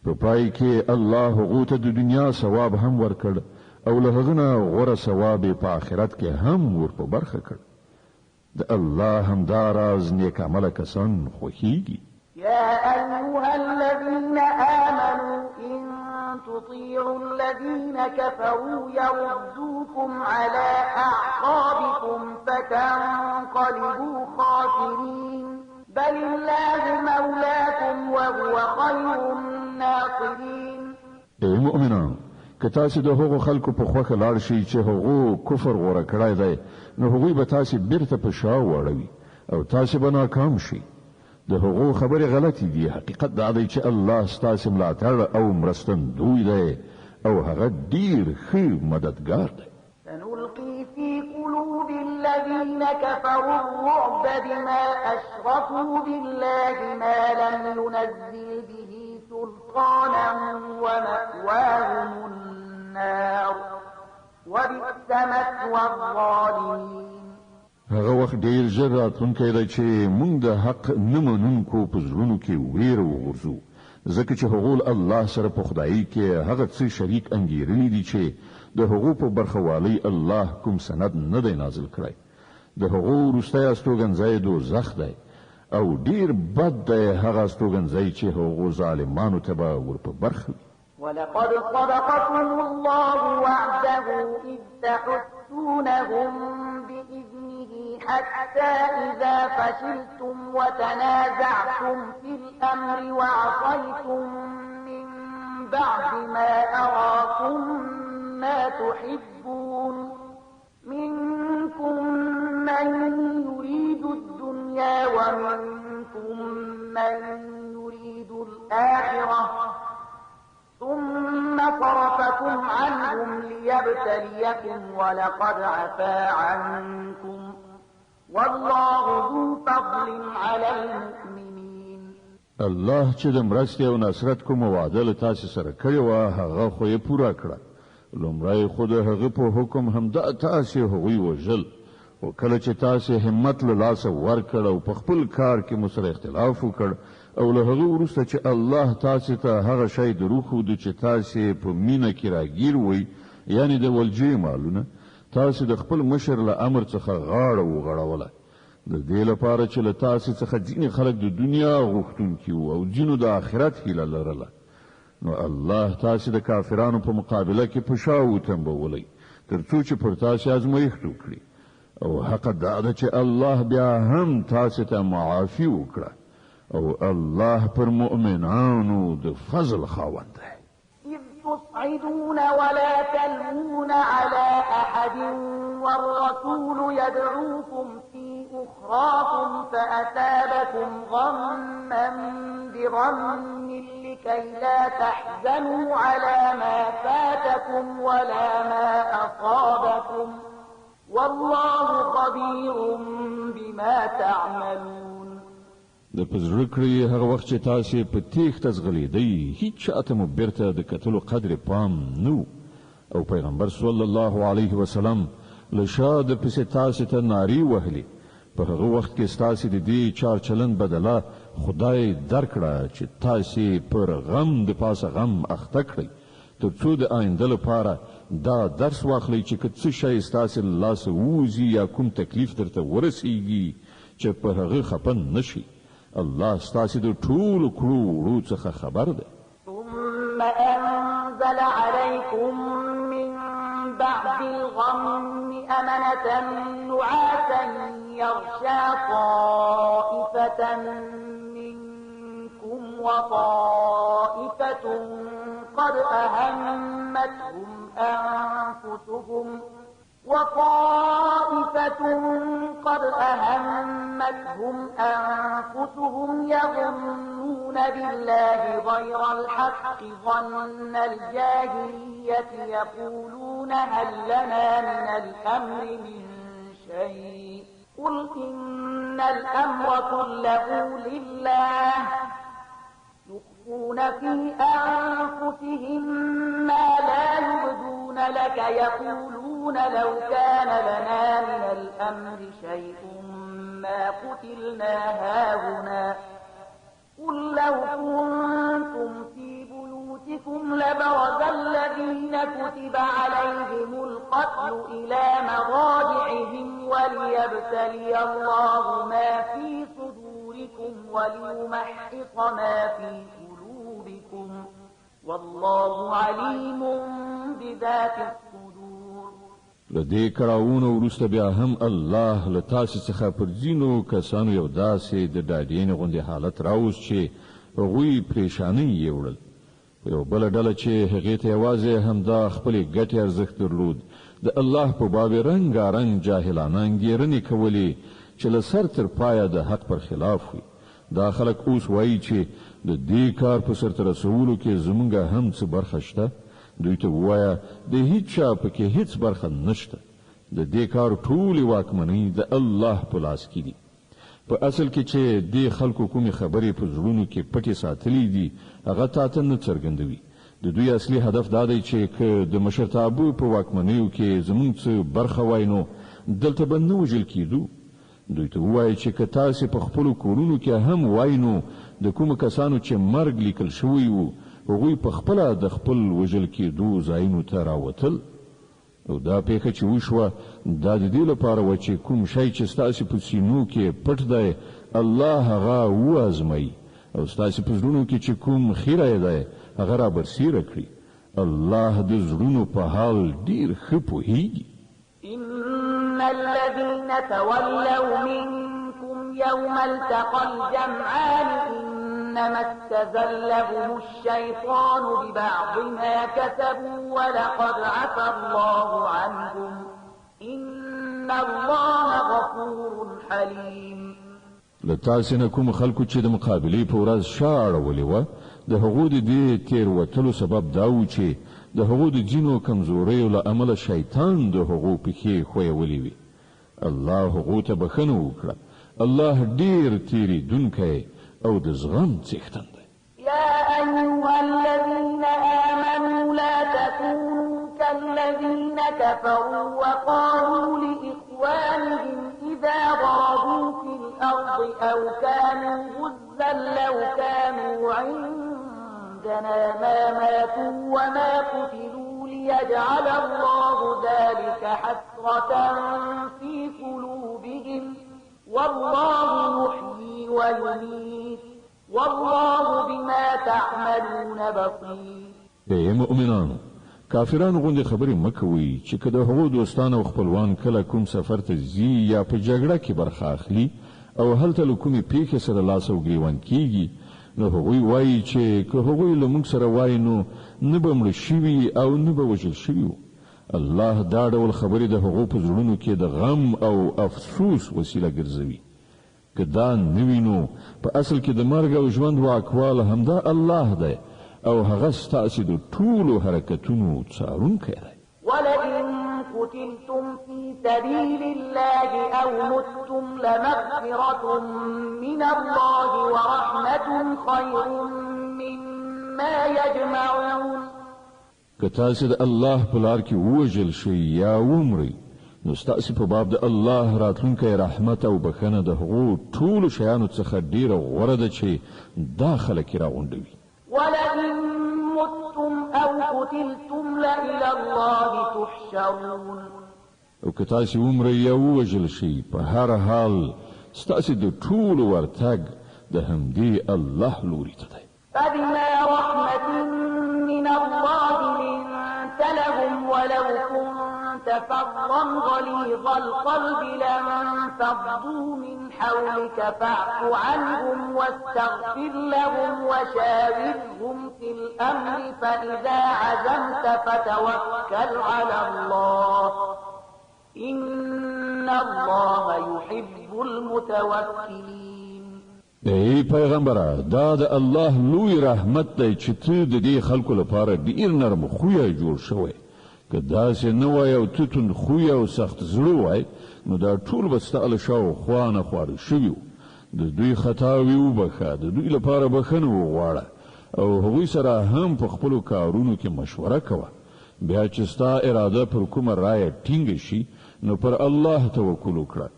په پای کې الله هغو ته د دنیا ثواب هم ورکړ او له هغه نه غوره ثواب په آخرت کې هم ور په برخه کړ. د الله همدا راز نیک عمله کسان خوښیږي. يا أيها الذين آمنوا إن تطيعوا الذين كفروا يردوكم على أعقابكم فتنقلبوا خاسرين بل الله مولاكم وهو خير الناصرين. ای مؤمنان، که تاسو د هغو خلکو په خوښه لاړ شئ چې هغو کفر غوره کړی دی نو هغوی به تاسو بیرته په شا واړوي او تاسو به ناکام شئ. د هغو خبرې غلطې دي. حقیقت دا دی چې الله ستاسو ملاتړ او مرستندوی دی او هغه ډیر ښه مددګار دی. سنلقي في قلوب الذين كفروا الرعب بما أشركوا بالله ما لم ينزل به سلطانا ومأواهم النار وبئس مثوى الظالمين. هغه وخت ډیر ژر راتلونکی دی چې موږ د حق نه منونکو په زړونو کې ویره وغورځو، ځکه چې هغو الله سره په خدایي کې هغه څه شریک انګیرلي دي چې د هغو په برخوالۍ الله کوم سند نه دی نازل کړی. د هغو وروستی استوګنځی دوزخ دی او ډیر بد دی هغه استوګنځی چې هغو ظالمانو ته به ور په برخه وي. ولقد صدقكم الله وعده إذ تحسونهم بإذنه حتى إذا فشلتم وتنازعتم في الأمر وعصيتم من بعد ما أراكم ما تحبون منكم من يريد الدنيا ومنكم من يريد الآخرة ثم صرفكم عنهم ليبتليكم ولقد عفا عنكم والله ذو فضل على المؤمنين. الله چې د مرستې او نصرت کوم وعده له تاسو سره کړې وه هغه خو یې پوره کړه، لومړی خو د هغه په حکم همدا تاسې هغوی وژل، او کله چې تاسې همت له لاسه ورکړ او په خپل کار کې مو سره اختلاف وکړ، او له هغه وروسته چې الله تاسې ته هغه شی دروښود چې تاسې په مینه کې راګیر وئ، یعنې د ولجې مالونه، تاسې د خپل مشر له امر څخه غاړه وغړوله، د دې لپاره چې له تاسې څخه ځینې خلک د دنیا غوښتونکي وو او ځینو د آخرت هیله لرله. نو الله تاسې د کافرانو په مقابله کې په شا وتنبولی، تر څو چې پر تاسې ازمایښت وکړي، او حق دا ده چې الله بیا هم تاسې ته معافي وکړه، او الله پر مؤمنانو د فضل خاوند دی. تصعدون ولا تلوون على أحد والرسول يدعوكم في أخراكم فأثابكم غما بغم لكي لا تحزنوا على ما فاتكم ولا ما أصابكم والله خبير بما تعملون. د پزړه کړی هغه وخت چې تاسې په تیښته ځغلېدئ، هیڅ چاته مو بیرته د کتلو قدر پام نه، او پیغمبر صلی الله علیه وسلم له شا د پسې تاسې ته نارې وهلې. په هغه وخت کې ستاسې د دې چار چلند بدله خدای درکړه چې تاسې پر غم د پاسه غم اخته کړئ، تر څو د آینده لپاره دا درس واخلئ چې که څه شی ستاسې له لاسه ووځي یا کوم تکلیف درته ورسیږي چې په هغه خفه نشئ. الله ستاسې د ټولو کړو وړو څخه خبر دی. ثم أنزل عليكم من بعد الغم أمنة نعاسا يغشى طائفة منكم وطائفة قد أهمتهم أنفسهم يظنون بالله غير الحق ظن الجاهلية يقولون هل لنا من الأمر من شيء قل إن الأمر كله لله يخفون في أنفسهم ما لا يبدون لك يقولون لو كان لنا من الأمر شيء ما قتلنا هاهنا قل لو كنتم في بيوتكم لبرز الذين كتب عليهم القتل إلى مضاجعهم وليبتلي الله ما في صدوركم وليمحص ما في قلوبكم والله عليم بذات الصدور. لدې کړهونو وروسته بیا هم الله له تاسې څخه پر ځینو کسانو یو داسې د ډاډینې غوندې حالت راوست چې هغوی پریشانۍ یې وړل. یو بله ډله چې هغې ته یوازې همدا خپلې ګټې ارزښت درلود، د الله په باب رنګارنګ جاهلانه انګېرنې کولې چې له سر تر پایه د حق پر خلاف وي. دا خلک اوس وایي چې د دې کار په سرته رسولو کې زمونږ هم څه برخه شته. دوی ته ووایه د هیڅ چا پکې هیڅ برخه نشته، د دې کار ټولې واکمنۍ د الله په لاس کې دي. په اصل کې چې دې خلکو کومې خبرې په زړونو کې پټې ساتلې دي هغه تاته نه څرګندوي. د دوی اصلي هدف دا دی چې که د مشرتابه په واکمنیو کې زمونږ څه برخه وای نو دلته به نه وژل کېدو. دوی ته ووایي چې که تاسې په خپلو کورونو کې هم وای نو د کومو کسانو چې مرګ لیکل شوی وو هغوی په خپله د خپل وژل کېدو ځایونو ته راوتل. او دا پیښه چې وشوه دا د دې لپاره وه چې کوم شی چې ستاسې په سینو کې پټ دی الله هغه وازموي، او ستاسې په زړونو کې چې کوم خیره دی هغه را برسیره کړي. الله د زړونو په حال ډیر ښه پوهیږي. إن الذين تولوا منكم يوم التقى الجمعان إنما استزلهم الشيطان ببعض ما كسبوا ولقد عفى الله عنهم إن الله غفور حليم. لتاسې نه کوم خلکو چې د مقابلې په ورځ شا اړولې وه د هغو د دې تېروتلو سبب دا و چې د هغو د ځینو کمزوریو له امله شیطان د هغو پښې ښویولې وي. الله هغو ته بښنه وکړه. الله ډېر تېرېدونکی او د زغم څښتن دی. يا أيها الذين آمنوا لا تكونوا كفروا وقالوا لإخوانهم إذا ضربوا في الأرض أو كانوا غزا لو كانوا عندنا ما ماتوا وما قتلوا ليجعل الله ذلك حسرة في قلوبهم والله يحيي ويميت والله بما تعملون بصير. ای مؤمنانو، کافرانو غوندې خبرې مکوئ چې که د هغو دوستان او خپلوان کله کوم سفر ته ځي یا په جګړه کې برخه اخلي او هلته له کومې پیښې سره لاس او ګریوان کیږي، نو هغوی وایي چې که هغوی له موږ سره وایي نو نه به مړه شوي او نه به وژل شوي وو. الله دا ډول خبرې د هغو په زړونو کې د غم او افسوس وسیله ګرځوي. که دا نه وي نو په اصل کې د مرګ او ژوند واکوال همدا الله دی او هغه ستاسې د ټولو حرکتونو څارونکی دی. ولئن قتلتم في سبيل الله أو متم لمغفرة من الله ورحمة خير مما يجمعون. که تاسې د الله په لار کې ووژل شئ یا ومرئ، نو ستاسې په باب د الله راتلونکی رحمت او بخښنه د هغو ټولو شیانو څخه ډېره غوره ده چې دا خلک یې راغونډوي. ولئن متم أو قتلتم لإلى الله تحشرون. او که تاسې ومرئ یا ووژل شئ، په هر حال ستاسې د ټولو ورتګ د همدې الله لوري ته دی. فبما رحمة من الله لنت لهم ولو كنت فظا غليظ القلب لانفضوا من حولك فاعف عنهم واستغفر لهم وشاورهم في الأمر فإذا عزمت فتوكل على الله إن الله يحب المتوكلين. ای پیغمبره، دا د الله لوی رحمت دی چې ته د دې خلکو لپاره ډیر نرم خویه جوړ شوی. که داسې نه وای او ته توند خویه او سخت زړه وای، نو دا ټول به ستا له شاوخوا نه خواره شوي وو. د دوی خطاوې وبخښه، د دوی لپاره بخښنه وغواړه او هغوی سره هم په خپلو کارونو کې مشوره کوه. بیا چې ستا اراده پر کومه رایه ټینګه شي، نو پر الله توکل وکړه.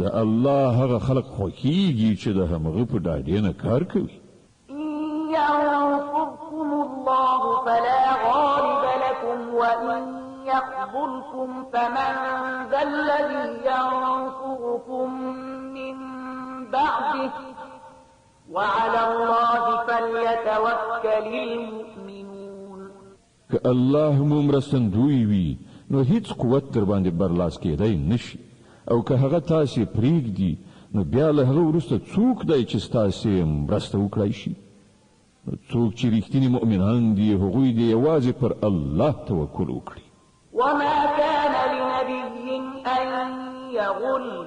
د الله هغه خلق خوښیږي چې د همغه په ډاډې نه کار کوي. ينصركم الله فلا غالب لكم وإن يخذلكم فمن ذا الذي ينصركم من بعده وعلى الله فليتوكل المؤمنون. که الله مو مرستندوی وي، نو هیڅ قوت در باندې برلاس کېدی نشي. او که هغه تاسې پرېږدي، نو بیا له هغه وروسته څوک دی چې ستاسې مرسته وکړای شي؟ نو څوک چې رښتیني مؤمنان دي، هغوی دې یوازې پر الله توکل وکړي. وما كان لنبي أن يغل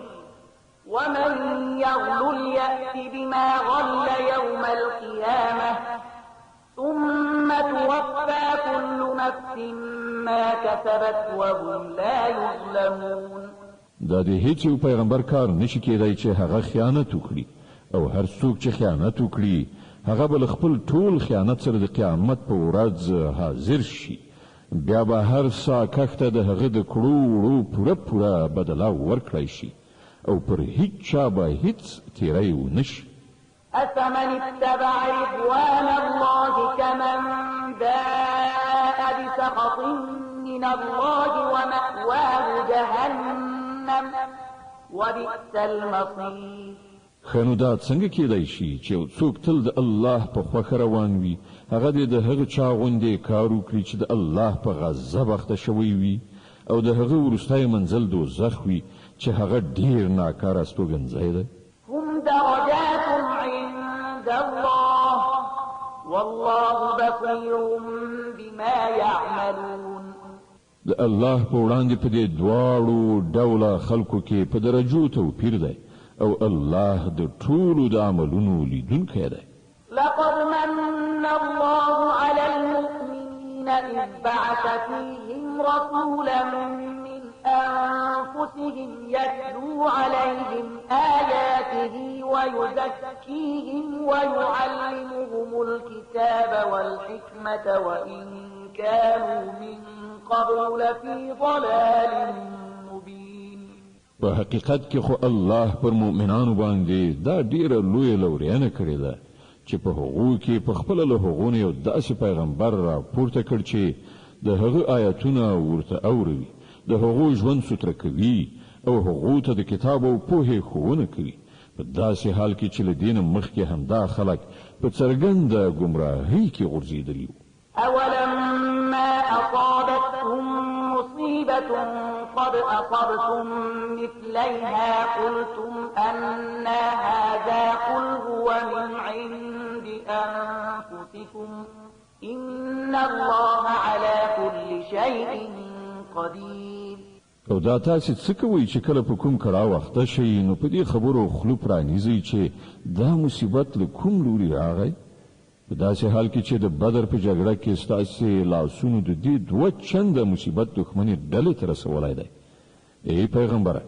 ومن يغل يأت بما غل يوم القيامة ثم توفى كل نفس ما كسبت وهم لا يظلمون. دا د هیڅ یو پیغمبر کار نشي کېدای چې هغه خیانت وکړي، او هر څوک چې خیانت وکړي هغه به خپل ټول خیانت سره د قیامت په ورځ حاضر شي. بیا به هر سا کښته د هغه د کړو وړو پوره بدله ورکړی شي او پر هیڅ چا به هیڅ تیری ونشي. أفمن اتبع رضوان الله كمن باء بسخط من الله ومأواه جهنم وبئس المصير. خنو دا څنګه کېدای شي چې یو څوک تل د الله په خوښه روان وي، هغه د هغه چا غوندې کار وکړي چې د الله په غضب اخته شوی وي، او د هغه وروستی منزل دوزخ وي چې هغه ډیر ناکاره استوګنځی دی. هم درجات عند الله والله بصير بما يعملون. د الله په وړاندې په دې دواړو ډوله خلکو کې په درجو توپیر دی، او الله د ټولو د عملونو لیدونکی دی. لقد من الله على المؤمنين إذ بعث فيهم رسولا من أنفسهم يتلو عليهم آياته ويزكيهم ويعلمهم الكتاب والحكمة وإن كانوا من قبل لفي ضلال مبين. په حقیقت کې خو الله پر مؤمنانو باندې دا ډیره لویه لورینه کړې ده چې په هغو کې په خپل له هغونه یو داسې پیغمبر را پورته کړ چې د هغه آیاتونه ورته اوري، د هغو ژوند ستر کوي او هغو ته د کتاب او پوهې ښوونه کوي، په داسې حال کې چې له دین مخکې همدا خلک په څرګنده ګمراهۍ کې غورځېدلي وو. أولما أصابتهم مصيبة قد أصبتم مثليها قلتم أن هذا قل هو من عند أنفسكم إن الله على كل شيء قدير. او دا تاسې څه کوئ چې کله په کوم کړاو وخته شئ نو په دې خبرو خوله پرانیزئ چې دا مصیبت له کوم لوري راغی؟ په داسې حال کې چې د بدر په جګړه کې ستاسې لاسونو د دې دوه چنده مصیبت دښمنې ډلې ته رسولی دی. ای پیغمبره،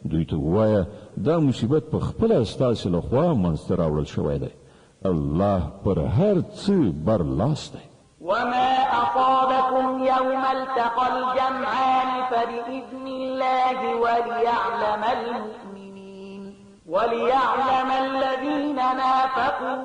دوی ته ووایه دا مصیبت په خپله ستاسې لخوا منځته راوړل شوی دی. الله پر هر څه برلاس دی. وما أصابكم يوم التقى الجمعان فبإذن الله وليعلم الذين نافقوا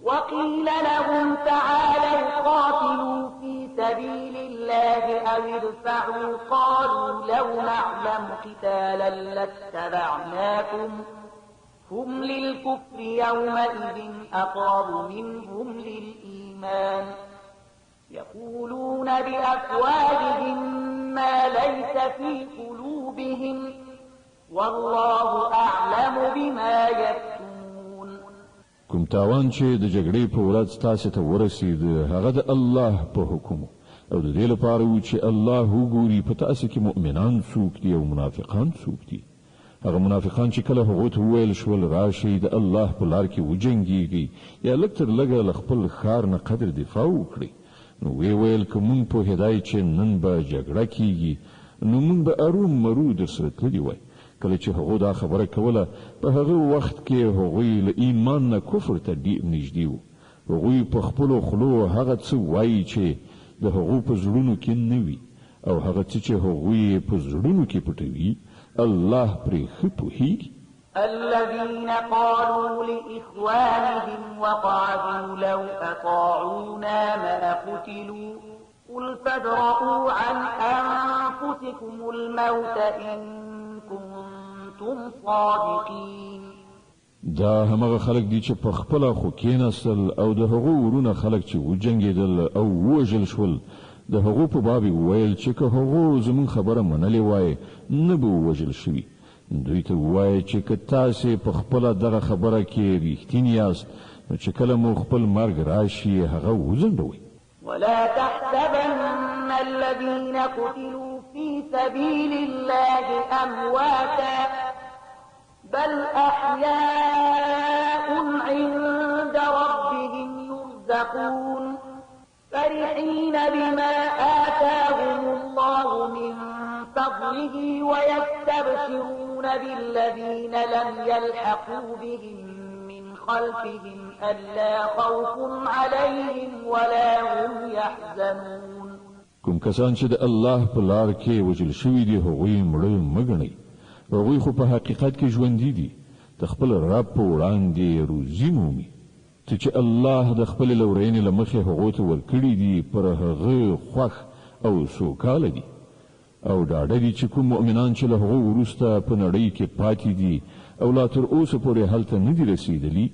وقيل لهم تعالوا قاتلوا في سبيل الله أو ادفعوا قالوا لو نعلم قتالا لاتبعناكم هم للكفر يومئذ أقرب منهم للإيمان يقولون بأفواههم ما ليس في قلوبهم والله أعلم بما يكتمون. کوم تاوان چې د جګړې په ورځ تاسو ته ورسید هغه د الله په حکم او د دې لپاره و چې الله وګوري په تاسو کې مؤمنان څوک دي او منافقان څوک دي. هغه منافقان چې کله هغه ته ویل شول راشي د الله په لار کې وجنګيږي یا لږ تر لږه له خپل ښار نه قدر دفاع وکړي، نو وی ویل که مونږ پوهېدای چې نن به جګړه کیږي نو مونږ به ارومرو درسره تللي وای. کله چې هغه دا خبره کوله په هغه وخت کې هغوی له ایمان نه کفر ته ډېر نږدې وو. هغوی په خپلو خولو هغه څه وایي چې د هغو په زړونو کې نه وي او هغه څه چې هغوی په زړونو کې پټوي الله پرې ښه پوهېږي. الذين قالوا لإخوانهم وقعدوا لو أطاعونا ما قتلوا قل فادرءوا عن أنفسكم الموت إن كنتم صادقين. دا همغه خلک دي چې په خپله خو کېناستل او د هغو ورونه خلک چې وجنګېدل او ووژل شول د هغو په باب ویل چې که هغو زمون خبره منلې وای نه به ووژل شوي. دوی ته ووایه چې که تاسې په خپله دغه خبره کې رښتیني یاست نو چې کله مو خپل مرګ راشي هغه وځنډوئ. ولا تحسبن الذين قتلوا في سبيل الله أمواتا بل أحياء عند ربهم يرزقون فرحين بما آتاهم الله من فضله ويستبشرون بالذين لم يلحقوا بهم من خلفهم ألا خوف عليهم ولا هم يحزنون. کوم کسان چې د الله په لار کې وژل شوي دي هغوی مړه مه ګڼئ، هغوی خو په حقیقت کې ژوندي دي، د خپل رب په وړاندې روزي مومي. ته چې الله د خپل لورینې له مخې هغو ته ورکړي دي پر هغه خوښ او سوکاله دي او ډاډه دي چې کوم مؤمنان چې له هغو وروسته په نړۍ کې پاتې دي او لا تر اوسه پورې هلته نه دي رسېدلي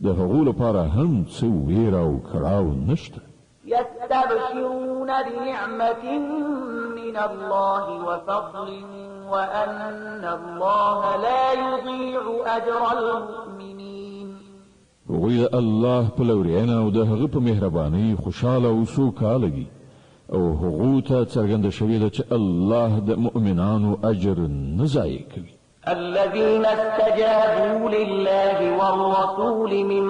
د هغو لپاره هم څه ویره او کړاو نشته. يستبشرون بنعمة من الله وفضل وأن الله لا يضيع أجر المؤمنين. هغوی د الله په لورینه او د هغه په مهربانۍ خوشحاله او سوکاله دي او هغو ته څرګنده شوې ده چې الله د مؤمنانو اجر نه ضایع کوي. الذين استجابوا لله والرسول من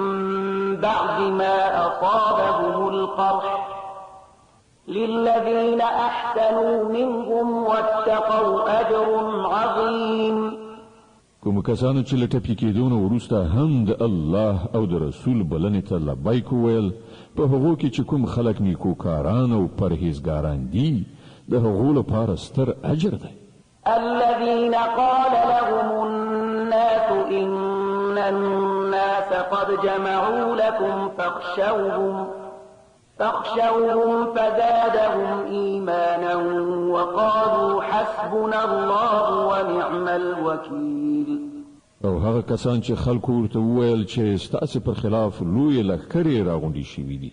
بعد ما أصابهم القرح للذين أحسنوا منهم واتقوا أجر عظيم. کوم کسانو چې له ټپي کېدو نه وروسته هم د الله او د رسول بلنې ته لبیک وویل په هغو کې چې کوم خلک نیکوکاران او پرهیزګاران دي د هغو لپاره ستر اجر دی. الذين قال لهم الناس إن الناس قد جمعوا لكم فاخشوهم فزادهم إيمانا وقالوا حسبنا الله ونعم الوكيل. او هغه کسان چې خلکو ورته وویل چې ستاسو پر خلاف لوی لښکرې راغونډې شوي دي،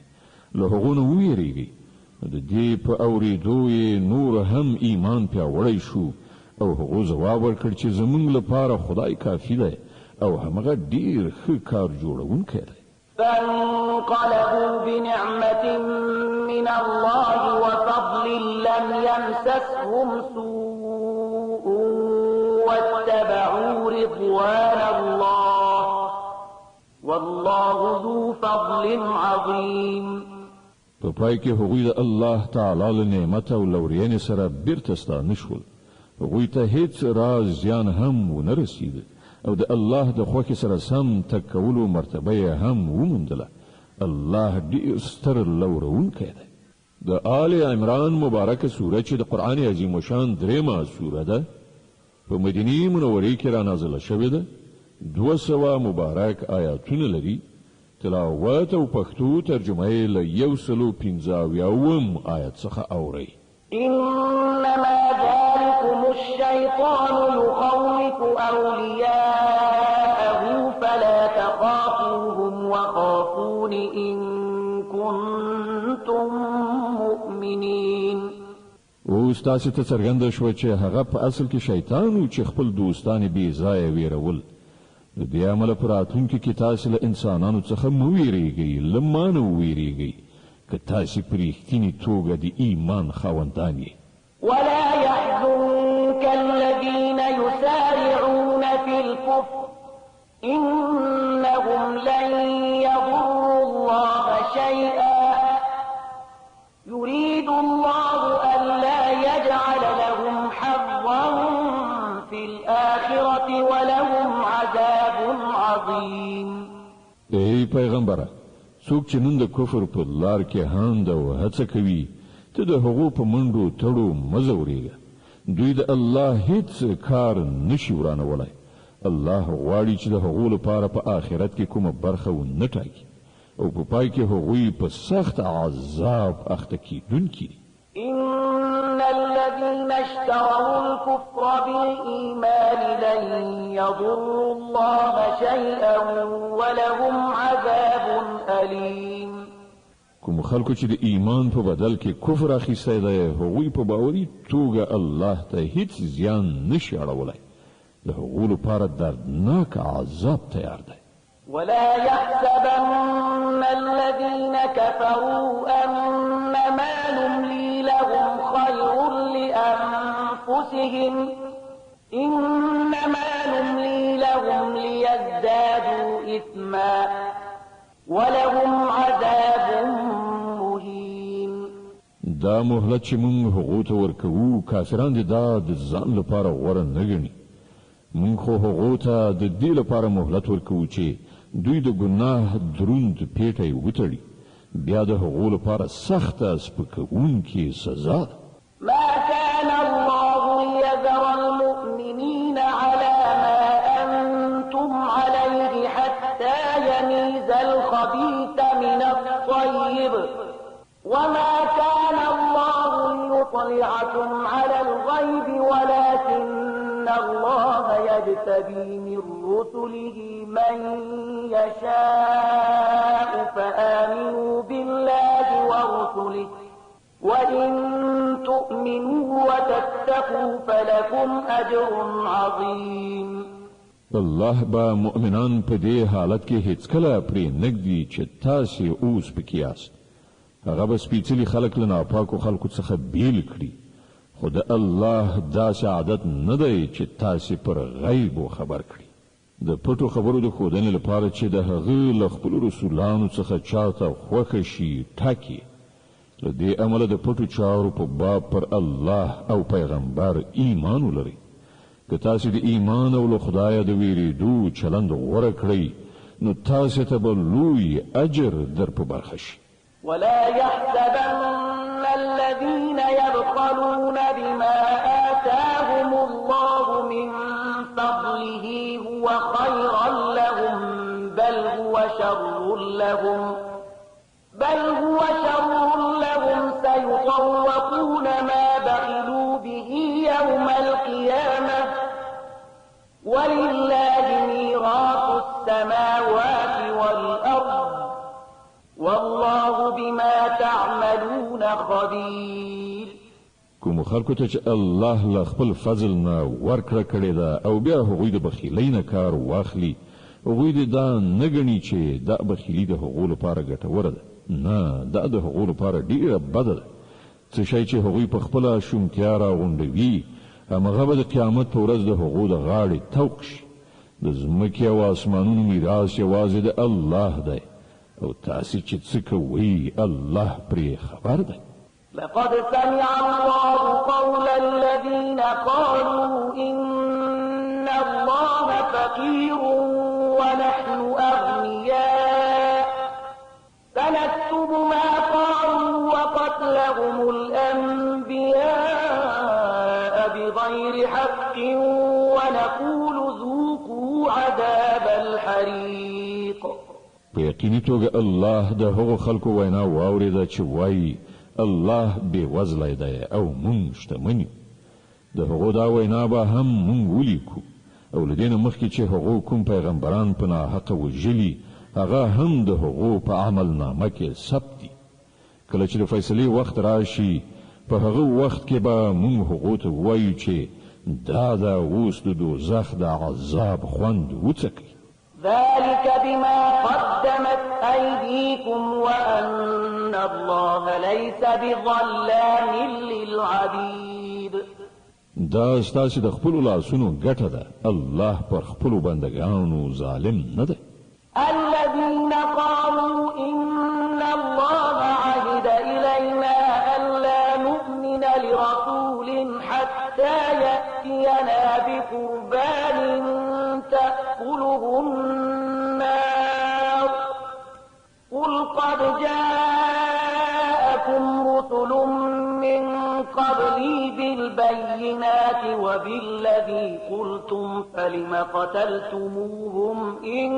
له هغو نه وویریږئ. د دې په اورېدو یې نور هم ایمان پیاوړی شو او هغو ځواب ورکړ چې زموږ لپاره خدای کافي دی او همغه ډېر ښه کار جوړونکی دی. فانقلبوا بنعمة من الله وفضل لم يمسسهم سوء واتبعوا رضوان الله والله ذو فضل عظيم. په پای کې هغوی د الله تعالی له نعمت او لورینې سره بیرته ستانه شول. هغوی ته هیڅ راز زیان هم ونه رسید او د الله د خوښې سره سم تګ کولو مرتبه یې هم وموندله. الله ډېر ستر لورونکی دی. د آل عمران مبارکه سوره چې د قرآن عظیم شان درېمه سوره ده، په مدینې منورې کې را نازله شوې ده. 200 مبارک آیاتونه لري. تلاوت او پښتو ترجمه یې له 155 آیت څخه اورئ. إنما ذلكم الشيطان يخوف أولياءه فلا تخافوهم وخافون إن كنتم مؤمنين. اوس تاسو ته څرګنده شوه چې هغه په اصل کې شیطان و چې خپل دوستان بې ځایه ویرول. د دې عمله په راتلونکي کې تاسو له انسانانو څخه مه ویریږئ، له ما نه وویریږئ که تاسو په رښتینې توګه د ایمان خاوندان یې. ولا يحزنك الذين يسارعون في الكفر إنهم لن يضروا الله شيئا يريد الله ألا يجعل لهم حظا في الآخرة ولهم عذاب عظيم. ای پیغمبره، څوک چې نن د کفر په لار کې هاند او هڅه کوي، ته د هغو په منډو تړو مه ځورېږه. دوی د الله هیڅ کار نشي ورانولی. الله غواړي چې د هغو لپاره په آخرت کې کومه برخه ونه ټاکي او په پای کې هغوی په سخت عذاب اخته کیدونکي دي. إن الذين اشتروا الكفر بالإيمان لن يضروا الله شيئا ولهم عذاب أليم. کوم خلکو چې د ایمان په بدل کې کفر اخیستی دی، هغوی په باوري توګه الله ته هیڅ زیان نشي اړولی. د هغو لپاره دردناک عذاب تیار دی. ولا يحسبن الذين كفروا أنما نملي لهم خير لأنفسهم إنما نملي لهم ليزدادوا إثما ولهم عذاب مهين. دا مهلت چې موږ هغو ته ورکوو، کافران دي دا د ځان لپاره غوره نه ګڼي. موږ خو هغو ته د دې لپاره مهلت ورکوو چې دوی د ګناه دروند پیټی وتړي، بیا د هغو لپاره سخته سپکوونکې سزا ده. ما كان الله ليذر المؤمنين على ما أنتم عليه حتى يميز الخبيث من الطيب وما كان الله ليطلعكم على الغيب ولكن الله يجتبي من رسله من يشاء فآمنوا بالله ورسله وإن تؤمنوا وتتقوا فلكم أجر عظيم. الله با مؤمنان په دې حالت کې هیڅ کله پرې نږدي چې تاسو اوس پکې یاست. هغه به سپېڅلي خلک له ناپاکو خلکو څخه بیل کړي، خو د الله داسې عادت نه دی چې تاسو پر غیبو خبر کړي. د پټو خبرو د ښودنې لپاره چې د هغه له خپلو رسولانو څخه چاته خوښه شي ټاکي. له دې امله د پټو چارو په باب پر الله او پیغمبر ایمان ولرئ. که تاسو د ایمان او له خدایه د ویریدو چلند غوره کړئ، نو تاسو ته به لوی اجر در په برخه شي. ولا يحسبن الذين يبخلون بما آتاهم الله من فضله هو خيرا لهم بل هو شر لهم سيطوقون ما بخلوا به يوم القيامة ولله ميراث السماوات والأرض والله بما تعملون خبير. کوم خلکو ته چې الله له خپل فضل نه ورکړه کړې ده او بیا هغوی د بخیلۍ نه کار واخلي، هغوی دې دا نه ګڼي چې دا بخیلي د هغو لپاره ګټوره ده. نه، دا د هغو لپاره ډیره بده ده. څه شی چې هغوی په خپله شومتیا راغونډوي همغه به د قیامت په ورځ د هغو د غاړې توق شي. د ځمکې او آسمانونو میراث یوازې د الله دی او تاسې چې څه کوئ الله پرې خبر دی. لقد سمع الله قول الذين قالوا إن الله فقير ونحن أغنياء سنكتب ما قالوا وقتلهم الأنبياء بغير حق ونقول ذوقوا عذاب الحريق. په یقیني توګه الله د هغو خلکو وینا واورېده چې وایي الله بې وزلی دی او مونږ شتمن یو. د هغو دا وینا به هم مونږ ولیکو او له دې نه مخکې چې هغو کوم پیغمبران په ناحقه وژلي هغه هم د هغو په عملنامه کې ثبت دي. کله چې د فیصلې وخت راشي په هغه وخت کې به مونږ هغو ته ووایو چې دا د اوس د دوزخ د عذاب خوند وڅکئ. ذلك بما قدمت أيديكم وأن الله ليس بظلام للعبيد. دا ستاسې د خپلو لاسونو ګټه ده. الله پر خپلو بندګانو ظالم نه دی. الذين قالوا إن الله عهد إلينا ألا نؤمن لرسول حتى يأتينا بقربان تأكله النار قل قد جاءكم رسل من قبلي بالبينات وبالذي قلتم فلم قتلتموهم إن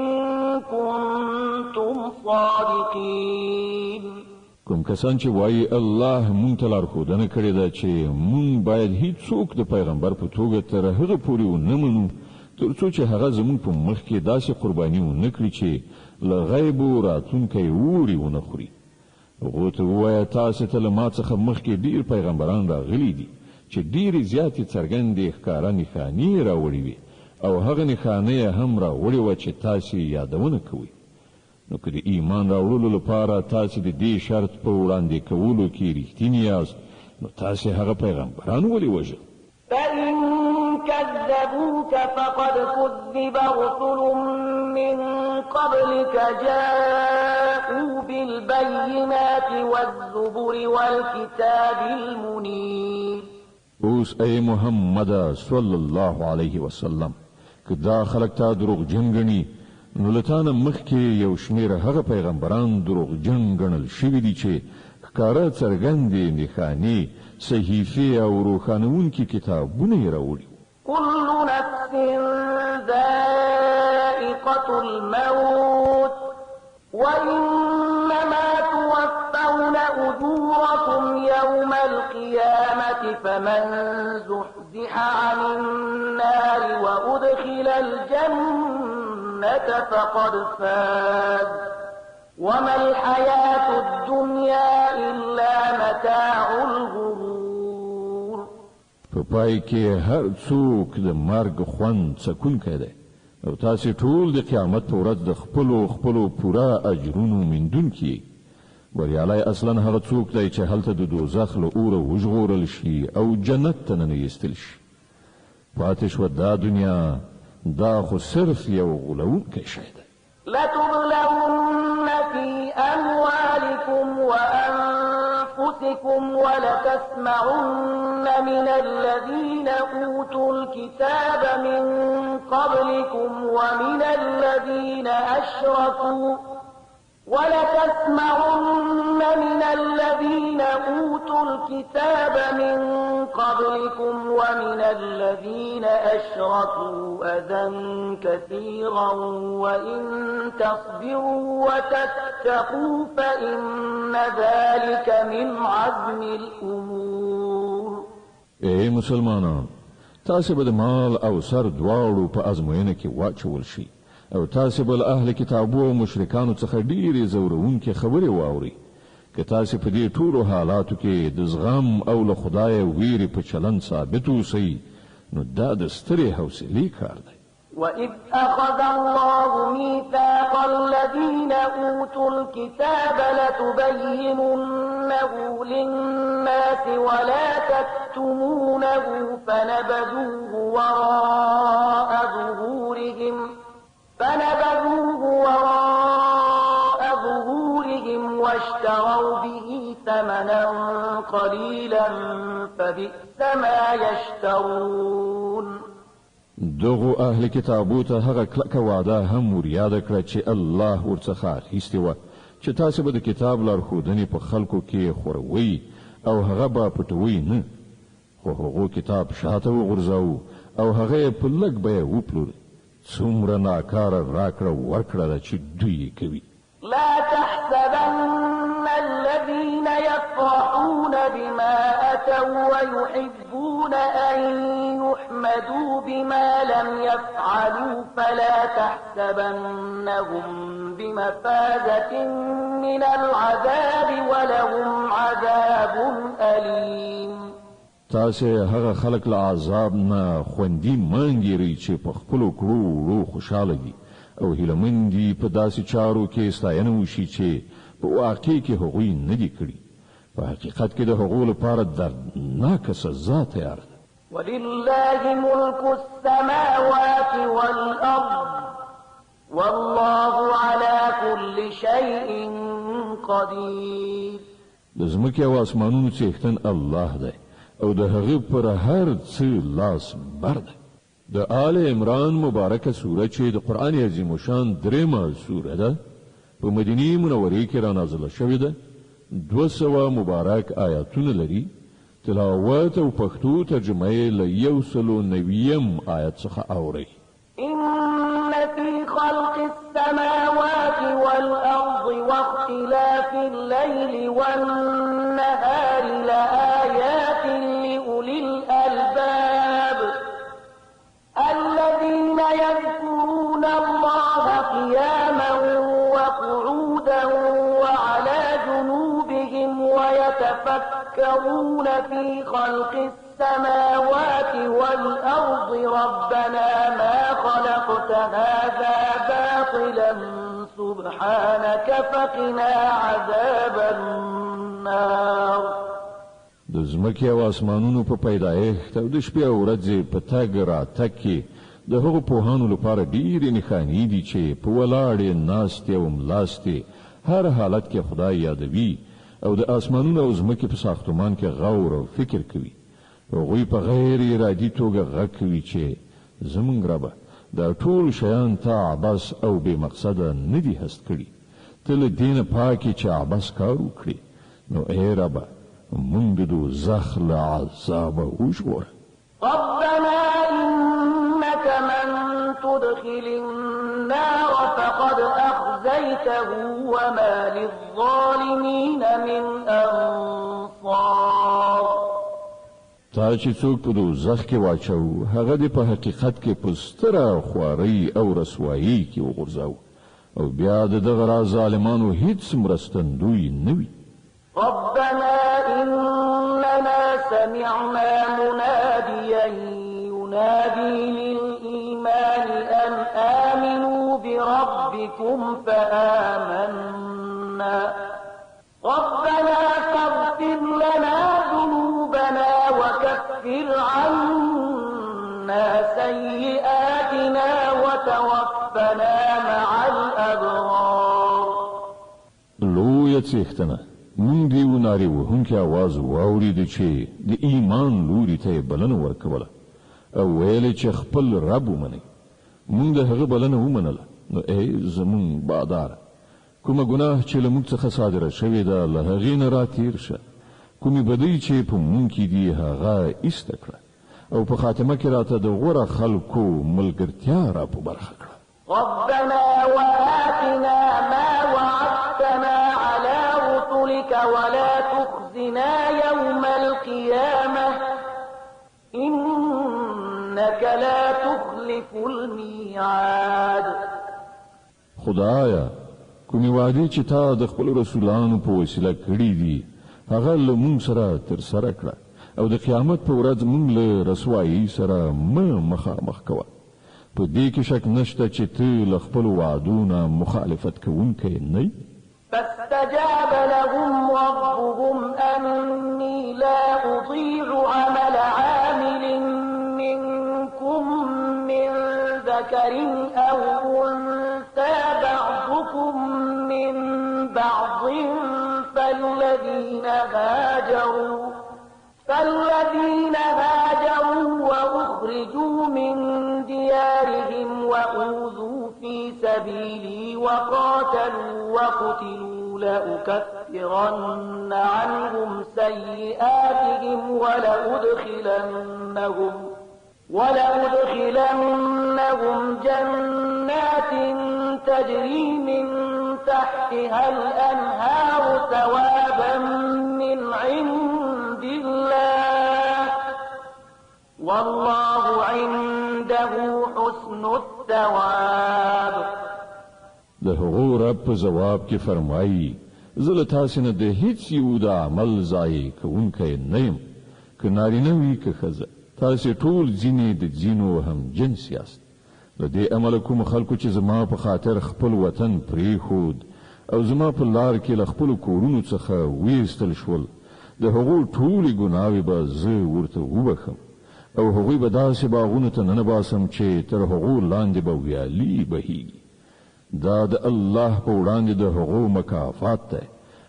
كنتم صادقين. کوم کسان چې وایي الله مونږ ته لارښودنه کړې ده چې مونږ باید هیڅوک د پیغمبر په توګه تر هغه پورې ونه منو تر څو چې هغه زمونږ په مخ کې داسې قرباني ونه کړي چې له غیبو راتلونکی اوري ونه خوري. هغو ته ووایه تاسې ته له ما څخه مخکې ډېر پیغمبران راغلي دي چې ډېرې زیاتې څرګندې ښکاره نښانې یې راوړې وې او هغه نښانه یې هم راوړې وه چې تاسې یادونه کوئ. نو که د ایمان راوړلو لپاره تاسې د دې شرط په وړاندې کولو کې رښتیني یاست نو تاسې هغه پیغمبران ولې وژل؟ فإن كذبوك فقد كذب رسل من قبلك جاءوا بالبينات والزبر والكتاب المنير. اوس ای محمد صلی الله علیه وسلم که دا خلک تا دروغجن ګڼي نو له تا نه مخکې یو شمېر هغه پیغمبران دروغجن ګڼل شوي دي چې ښکاره څرګندې نښانې صحیفې او روښانوونکي کتابونه یې راوړي. كل نفس ذائقة الموت وإنما توفون أجوركم يوم القيامة فمن زحزح عن النار وأدخل الجنة فقد فاز وما الحياة الدنيا إلا متاع الغرور. په پای کې هر څوک د مرګ خوند څکونکی دی او تاسې ټول د قیامت په ورځ د خپلو پوره اجرونو موندونکي. بریالی اصلا هغه څوک دی چې هلته د دوزخ له اوره وژغورل شي او جنت ته ننویستل شي. پاتې شوه دا دنیا دا خو صرف یو غولونکی شی دی. لتبلون في أموالكم وأنفسكم ولتسمعن من الذين أوتوا الكتاب من قبلكم ومن الذين أشركوا ولتسمعن من الذين أوتوا الكتاب من قبلكم ومن الذين أشركوا أذى كثيرا وإن تصبروا وتتقوا فإن ذلك من عزم الأمور. اے مسلمانان، تاسو به د مال او سر دواړو په ازموینه کې واچول شي او تاسو به له اهل کتابو او مشرکانو څخه ډېرې زورونکې خبرې واورئ. که تاسو په دې ټولو حالاتو کې د زغم او له خدایه ویرې په چلند ثابت اوسئ، نو دا د سترې حوصلې کار دی. وَإِذْ أَخَذَ اللَّهُ مِيثَاقَ الَّذِينَ أُوتُوا الْكِتَابَ لَتُبَيِّنُنَّهُ لِلنَّاسِ وَلَا تَكْتُمُونَهُ فَنَبَذُوهُ وَرَاءَ ظُهُورِهِمْ وَاشْتَرَوْا بِهِ ثَمَنًا قَلِيلًا فَبِئْسَ مَا يَشْتَرُونَ. دغو اهل کتابو ته هغه کلکه وعده هم ور یاد کړه چې الله ورڅخه اخیستې وه چې تاسو به د کتاب لارښودنې په خلکو کې خوروئ او هغه به پټوئ نه، خو هغو کتاب شاته وغورځاوه او هغه یې په لږ بیه وپلوري. څومره ناکاره راکړه ورکړه ده چې دوی یې کوي. لا تحسبن الذين يفرحون بما أتوا ويحبون أن يحمدوا بما لم يفعلوا فلا تحسبنهم بمفازة من العذاب ولهم عذاب أليم. تاسې هغه خلک له عذاب نه خوندي مانګیرئ چې په خپلو کړو وړو خوشحاله دي او هیلهمن دي په داسې چارو کې ستاینه وشي چې په واقع کې هغوی نه دي کړي. په حقیقت کې د هغو لپاره دردناکه سزا تیار ده. ولله ملك السماوات والأرض والله على كل شيء قدير. د ځمکې او اسمانونو څښتن الله دی او د هغه پر هر څه لاس بر دی. د آل عمران مبارکه سوره چې د قرآن عظیم شان درېمه سوره ده، په مدینه منورې کې را نازله شوې ده. 200 مبارک آیاتونه لري. تلاوت او پښتو ترجمه یې له 190 آیت څخه اورئ. إن في خلق السماوات والأرض واختلاف الليل والنهار لآيات لأولي الألباب الذين يذكرون الله قياما وقعودا وعلى جنوبهم ويتفكرون في خلق السماوات والأرض ربنا ما خلقت هذا باطلا سبحانك فقنا عذاب النار. د ځمکې او اسمانونو په پیدایښت او د شپې او ورځې په تګ راتګ کې د هغو پوهانو لپاره ډېرې نښانې دي چې په ولاړې ناستې او ملاستې هر حالت کې خدای یادوي او د اسمانونو او ځمکې په ساختمان کې غور او فکر کوي. هغوی په غیر ارادي توګه غږ کوي چې زمونږ ربه دا ټول شیان تا عبث او بې مقصده نه دي هست کړي، ته له دې نه پاکې چې عبث کار وکړي. نو ای ربه مونږ د دوزخ له عذابه وژغوره. ربنا إنك من تدخل النار فقد أخزيته وما للظالمين من أنصار. تا چې څوک په دوزخ کې واچو هغه دې په حقیقت کې په ستره خوارۍ او رسوایۍ کې وغورځاو او بیا د دغه ظالمانو هیڅ مرستندوی نه وي. ربنا إننا سمعنا مناديا ينادي للإيمان أن آمنوا بربكم فآمنا ربنا فاغفر لنا ذنوبنا وكفر عنا سيئاتنا وتوفنا مع الأبرار. لویه څښتنه مونږ دیو نارې وهونکي आवाज واورېد چې د ایمان لوري ته بلنه ورکوله او ویل چې خپل رب ومني. مونږ د هغه بلنه ومنله. نو ای زمون بادار کومه ګناه چې له موږ څخه صادره شوې ده له هغې نه راتېر شه، کومې بدۍ چې په موږ کې دي هغه ایسته کړه، او په خاتمه کې راته د غوره خلکو ملګرتیا را په برخه کړه. ربنا وآتنا ما وعدتنا على رسلك ولا تخزنا يوم القيامة إنك لا تخلف الميعاد. خدایا کومې وعدې چې تا د خپل رسولانو په وسیله کړې دي هغه له موږ سره ترسره کړه، او د قیامت په ورځ موږ له رسوایي سره مخامخ کوه. په دې کې شک نشته چې ته له خپلو وعدونو مخالفت کوونکی نه یې. فاستجاب لهم ربهم أني لا أضيع عمل عامل منكم من ذكر أو أنثى بعضكم من بعض فالذين هاجروا وأخرجوا من ديارهم وأوذوا في سبيلي وقاتلوا وقتلوا لأكفرن عنهم سيئاتهم ولأدخلنهم جنات تجري من تحتها الأنهار ثوابا من عند الله والله عنده حسن الثواب. د هغو رب په جواب کې فرمایي زه له تاسې نه د هیڅ یو د عمل ضایع کوونکی نه یم، که نارینه وي که ښځه، تاسې ټول ځینې د ځینو هم جنس یاست. له دې امله کوم خلکو چې زما په خاطر خپل وطن پرېښود او زما په لار کې له خپلو کورونو څخه ویستل شول، د هغو ټولې ګناوې به زه ورته وبخم، او هغوی به داسې باغونو ته ننباسم چې تر هغو لاندې به ویالې بهیږي. دا د الله په وړاندې د هغو مکافات دی،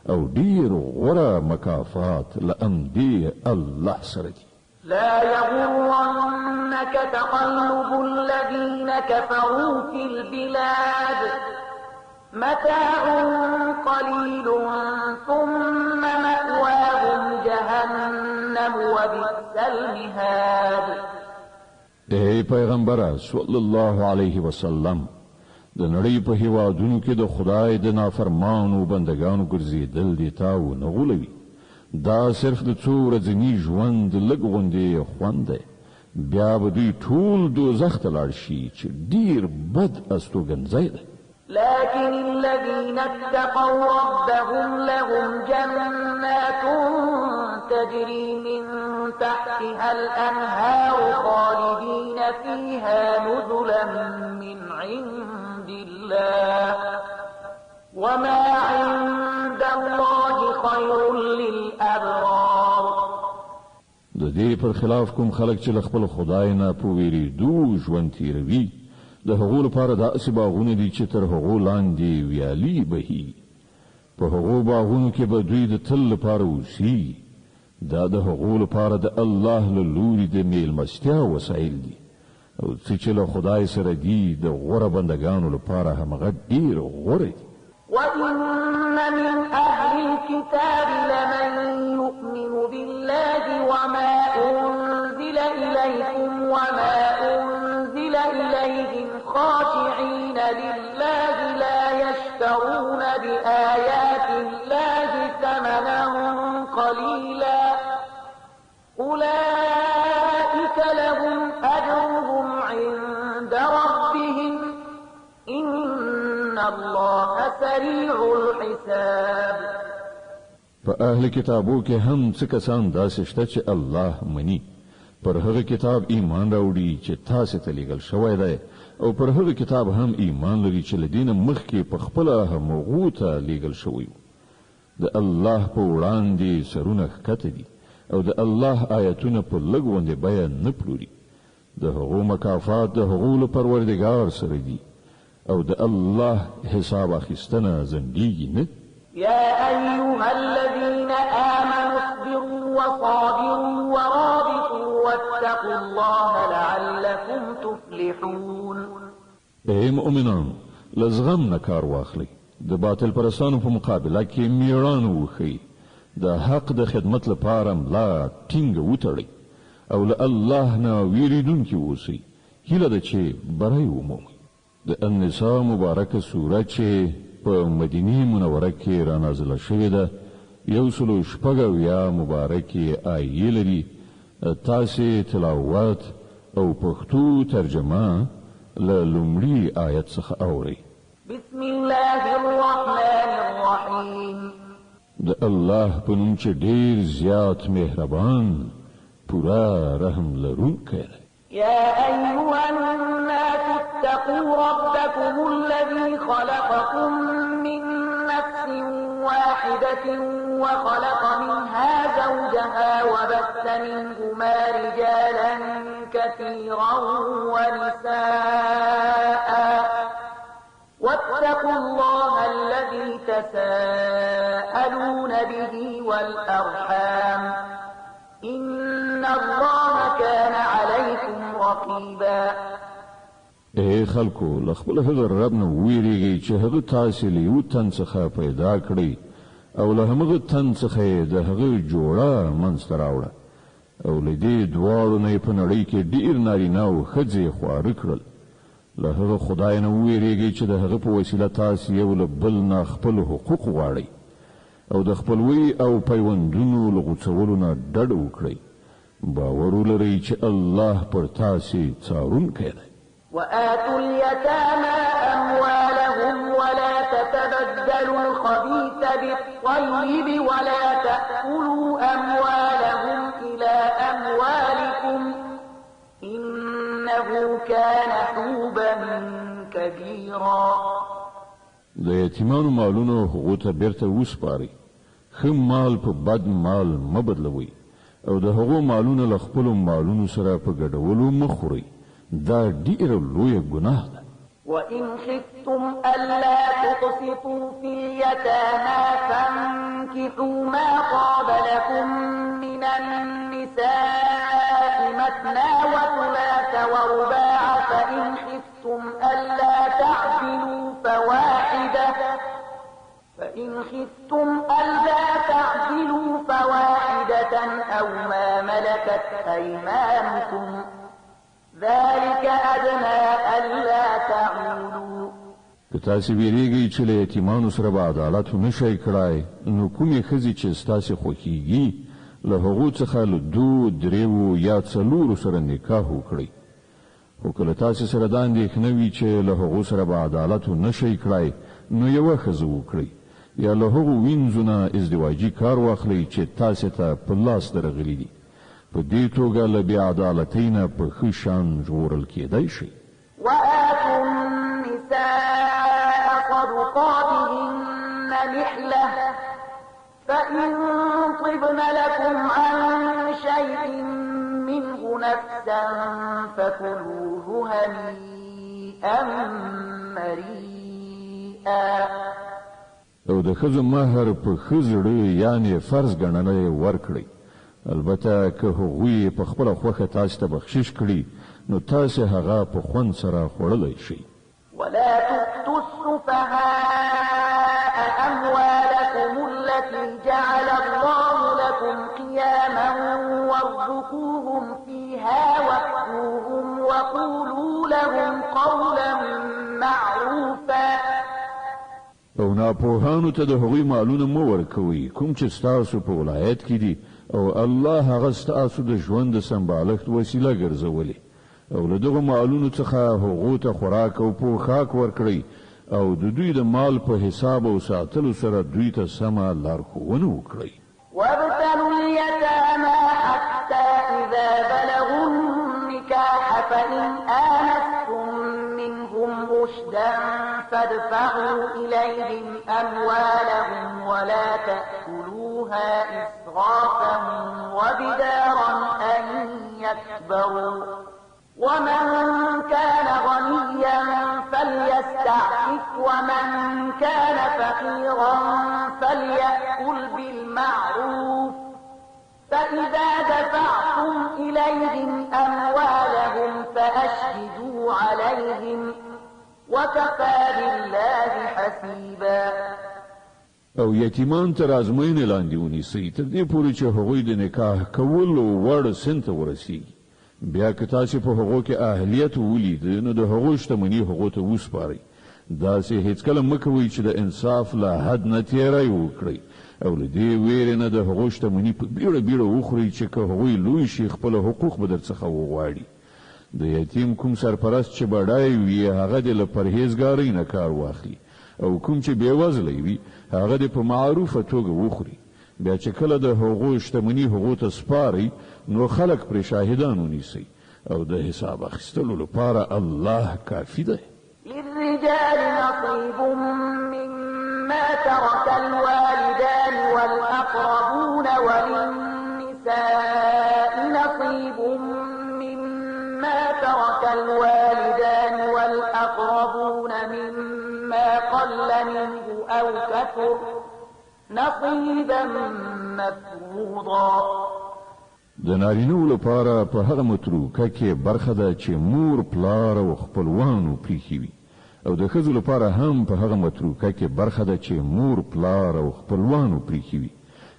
او ډیر غوره مکافات له امدې الله سره دی. لا يغرنك تقلب الذين كفروا في البلاد متاع قليل ثم مأواهم جهنم وبئس المهاد. ای پیغمبر صلی الله علیه وسلم، د نړۍ په هیوادونو کې د خدای د نافرمانو بندگانو ګرځېدل دې تا ونه غولوي. دا صرف د څو ورځني ژوند لږ غوندې خوند دی، بیا به دوی ټول دوزخ ته لاړ شي چې ډیر بد استوګنځی دی. لكن الذين اتقوا ربهم لهم جنات تجري من تحتها الأنهار خالدين فيها نزلا من عند الله وما عند الله خير للأبرار. د دې پر خلاف کوم خلک چې له خپل خدای نه په ویریدو ژوند تیروي، د هغو لپاره داسې باغونه دي چې تر هغو لاندې ویالې بهي، په هغو باغونو کې به دوی د تل لپاره اوسي. دا د هغو لپاره د الله له لوري د میلمستیا وسایل دي، او څه چې له خدای سره دي د غوره بندگانو لپاره همغه ډیر غوره دي. وإن من أهل الكتاب لمن يؤمن بالله وما أنزل إليكم وما أنزل إليهم خاشعين لله لا يشترون بآيات الله ثمنا قليلا أولئك لهم أجرهم عند ربهم إن الله سريع الحساب. په اهل کتابو کې هم څه کسان داسې شته چې الله مني، پر هغه کتاب ایمان راوړي چې تاسو ته لیږل شوی دی، او پر هغه کتاب هم ایمان لري چې له دې نه مخکې په خپله هغو ته لیږل شوی و. د الله په وړاندې سرونه ښکته دي، او د الله آیتونه په لږ غوندې بیه نه پلوري. د هغو مکافات د هغو له پروردګار سره دي، او د الله حساب اخیستنه ځنډیږي نه. يا أيها الذين آمنوا اصبروا وصابروا ورابطوا واتقوا الله لعلكم تفلحون. ای مؤمنان، لزغم نه کار واخلئ، د باطل پرستانو په مقابله کې میړانه وښیي، د حق د خدمت لپاره ملا ټینګه وتړئ او له الله نه ویریدونکي اوسئ. هیله ده چې بری ومومئ. د النساء مبارکه سوره چې په مدینه منوره کې را نازله شوې ده 106 مبارکې آیې لري. تاسې تلاوت او پښتو ترجمه له لومړي آیت څخه اورئ. بسم الله الرحمن الرحیم. د الله په نوم چې ډېر زیات مهربان پورا رحم لرونکی دی. يا أيها الناس اتقوا ربكم الذي خلقكم من نفس واحدة وخلق منها زوجها وبث منهما رجالا كثيرا ونساء واتقوا الله الذي تساءلون به والأرحام إن الله كان عليكم رقيبا. اے خلکو لخپل هغه رب نه ویریږي چې هغه تاسو له یو تن څخه پیدا کړی او له هغه تن څخه د هغه جوړه منځته راوړه او له دې دواړو نه په نړۍ کې ډیر نارینه او ښځې خواره کړل. له هغه خدای نه ویریږي چې د هغه په وسیله تاسو یو له بل نه خپل حقوق غواړئ او د خپلوي او پیوندونو له غوڅولو نه ډډه وکړئ. باور ولرئ چې الله پر تاسو څارونکی دی. وآتوا اليتامى أموالهم ولا تتبدلوا الخبيث بالطيب ولا تأكلوا أموالهم إلى أموالكم إنه كان حوبا كبيرا. د یتیمانو مالونو هغو ته بیرته وسپارئ. ښه مال په بد مال مه بدلوئ او د هغو مالونه له خپلو مالونو سره په ګډولو مه خورئ. دا ډیره لویه ګناه ده. وإن خفتم ألا تقسطوا في اليتامى فانكحوا ما طاب لكم من النساء مثنى وثلاث ورباع فإن خفتم ألا تعدلوا فواحدة أو ما ملكت أيمانكم ذلك أدنى ألا تعولوا. که تاسو ویریږئ چې له یتیمانو سره به عدالت نشئ کړای نو کومې ښځې چې ستاسې خوښیږي له هغو څخه له 2 3 یا 4 سره نکاح وکړئ. خو کله تاسو سره دا اندېښنه وي چې له هغو سره به عدالت نشئ کړای نو یوه ښځه وکړئ یا له هغو وینځو نه ازدواجي کار واخلئ چې تاسې ته په لاس درغلي دي. په دې توګه له بې عدالتۍ نه په ښه شان ژغورل کېدای شئ. وآتوا النساء صدقاتهن نحلة فإن طبن لكم عن شيء منه نفسا فكلوه هنيئا مريئا. او د ښځو مهر په ښه زړه یعنې فرض ګڼلی ورکړئ. البته که هغوی په خپله خوښه تاسو ته بخشش کړي نو تاسو هغه په خوند سره خوړلی شئ. ولا تؤتوا السفهاء أموالكم التي جعل الله لكم قياما وارزقوهم فيها واكسوهم وقولوا لهم قولا معروفا. او ناپوهانو ته د هغوی مالونه مه ورکوئ کوم چې ستاسو په ولایت کې دي او الله هغه ستاسو د ژوند د سمبالښت وسیله ګرځولې او له دغو مالونو څخه هغو ته خوراک او پوښاک ورکړئ او د دوی د مال په حساب او ساتلو سره دوی ته سمه لارښوونه وکړئ. وابتلوا اليتامى حتى إذا بلغوا النكاح فإن آنستم منهم رشدا فادفعوا إليهم أموالهم ولا تأكلوها إسرافا وبدارا أن يكبروا. ومن كان غنيا فليستعفف ومن كان فقيرا فليأكل بالمعروف. فإذا دفعتم إليهم أموالهم فأشهدوا عليهم وكفى بالله حسيبا. او یتیمان تر ازموینې لاندې ونیسئ تر دې پورې چې هغوی د نکاح کولو وړ سن ته ورسیږي. بیا که تاسې په هغو کې اهلیت ولید نو د هغو شتمني هغو ته وسپارئ. داسې هیڅکله مه کوئ چې د انصاف له حد نه تېری وکړئ او له دې ویرې نه د هغو شتمني په بیړه بیړه وخورئ چې که هغوی لوی شي خپل حقوق به درڅخه وغواړي. د یتیم کوم سرپرست چې بډای وي هغه د له پرهیزګارۍ نه کار واخلي او کوم چې بېوزلی وي هغه د په معروفه توګه وخوري. بیا چې کله د هغو شتمني هغو ته سپارئ نو خلک پرې شاهدان ونیسئ او د حساب اخیستلو لپاره الله کافي دی. للرجال نصيب مما ترك الوالدان والأقربون وللنساء نصيب مما ترك الوالدان والأقربون مما قل منه أو كثر نصيبا مفروضا. د نارینه‌و لپاره په هغه متروکه کې برخه ده چې مور پلار او خپلوانو پریښي وي او د ښځو لپاره هم په هغه متروکه کې برخه ده چې مور پلار او خپلوانو پریښي وي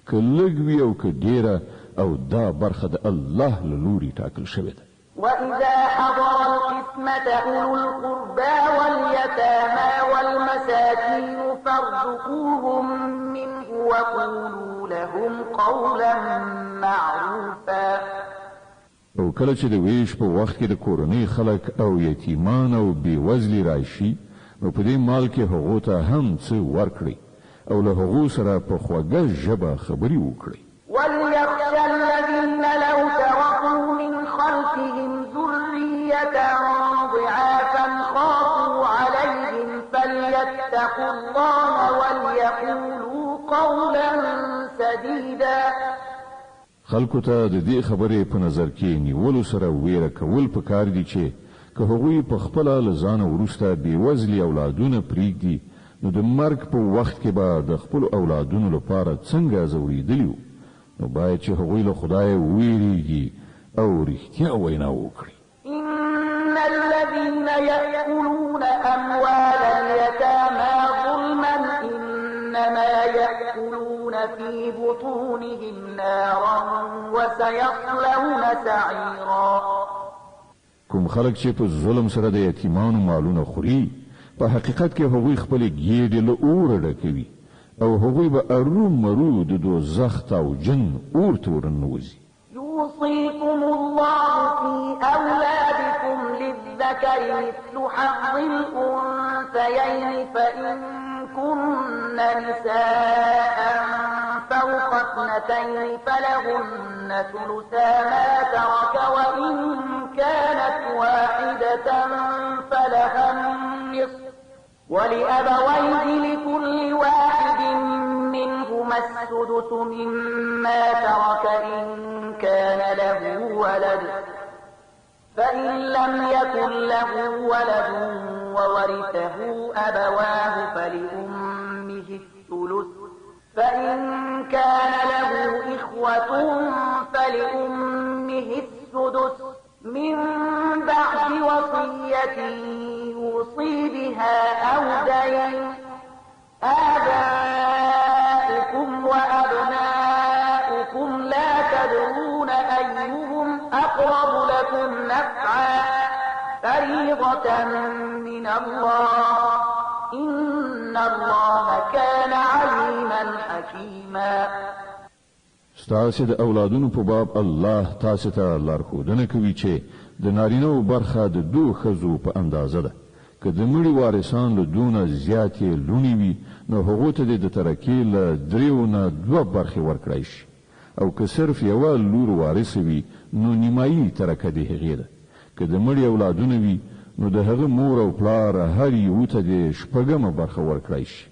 که لږ وي او که ډیره او دا برخه د الله له لوري ټاکل شوې ده. وإذا حضر القسمة أولو القربى واليتامى والمساكين فارزقوهم منه وقولوا لهم قولا معروفا. او کله چې د ویش په وخت کې د کورنۍ خلک او یتیمان او بېوزلي راشي نو په دې مال کې هغو ته هم څه ورکړئ او له هغو سره په خوږه ژبه خبرې وکړئ. وليخشى الذين لو تركوا من خلفهم ذرية ضعافا خافوا عليهم فليتقوا الله وليقولوا قولا سديدا. خلکو ته د دې خبرې په نظر کې نیولو سره ویره کول پکار دي چې که هغوی په خپله له ځانه وروسته بېوزلي اولادونه پرېږدي نو د مرګ په وخت کې به د خپلو اولادونو لپاره څنګه ځورېدلي وو نو باید چې هغوی له خدایه وویریږي او رښتیا وینا وکړي. إن الذين يأكلون أموال اليتامى ظلما إنما يأكلون في بطونهم نارا وسيصلون سعيرا. کوم خلک چې په ظلم سره د یتیمانو مالونه خوري په حقیقت کې هغوی خپلې ګېډې له اوره ډکوي او هغوی به ارومرو د دوزخ تاوجن اور ته ورننوځي. يوصيكم الله في أولادكم للذكر مثل حظ الأنثيين فإن كن نساء فوق اثنتين فلهن ثلثا ما ترك وإن كانت واحدة فلها النصف ولأبويه لكل واحد منهما السدس مما ترك إن كان له ولد فإن لم يكن له ولد وورثه أبواه فلأمه الثلث فإن كان له إخوة فلأمه السدس من بعد وصية يوصي بها أو دين. آباؤكم وأبناؤكم لا تدرون أيهم أقرب لكم نفعا فريضة من الله إن الله كان عليما حكيما. ستاسو د اولادونو په باب الله تاسو ته لارښودنه کوي چې د نارینه‌و برخه د دوه ښځو په اندازه ده. که د مړي وارثان له دونه زیاتې لوڼې وي نو هغو ته د ترکې له دریو نه دوه برخې ورکړی شي او که صرف یوه لور وارثه وي نو نیمایي ترکه د هغې ده. که د مړي اولادونه وي نو د هغه مور او پلار هر یو ته د شپږمه برخه ورکړی شي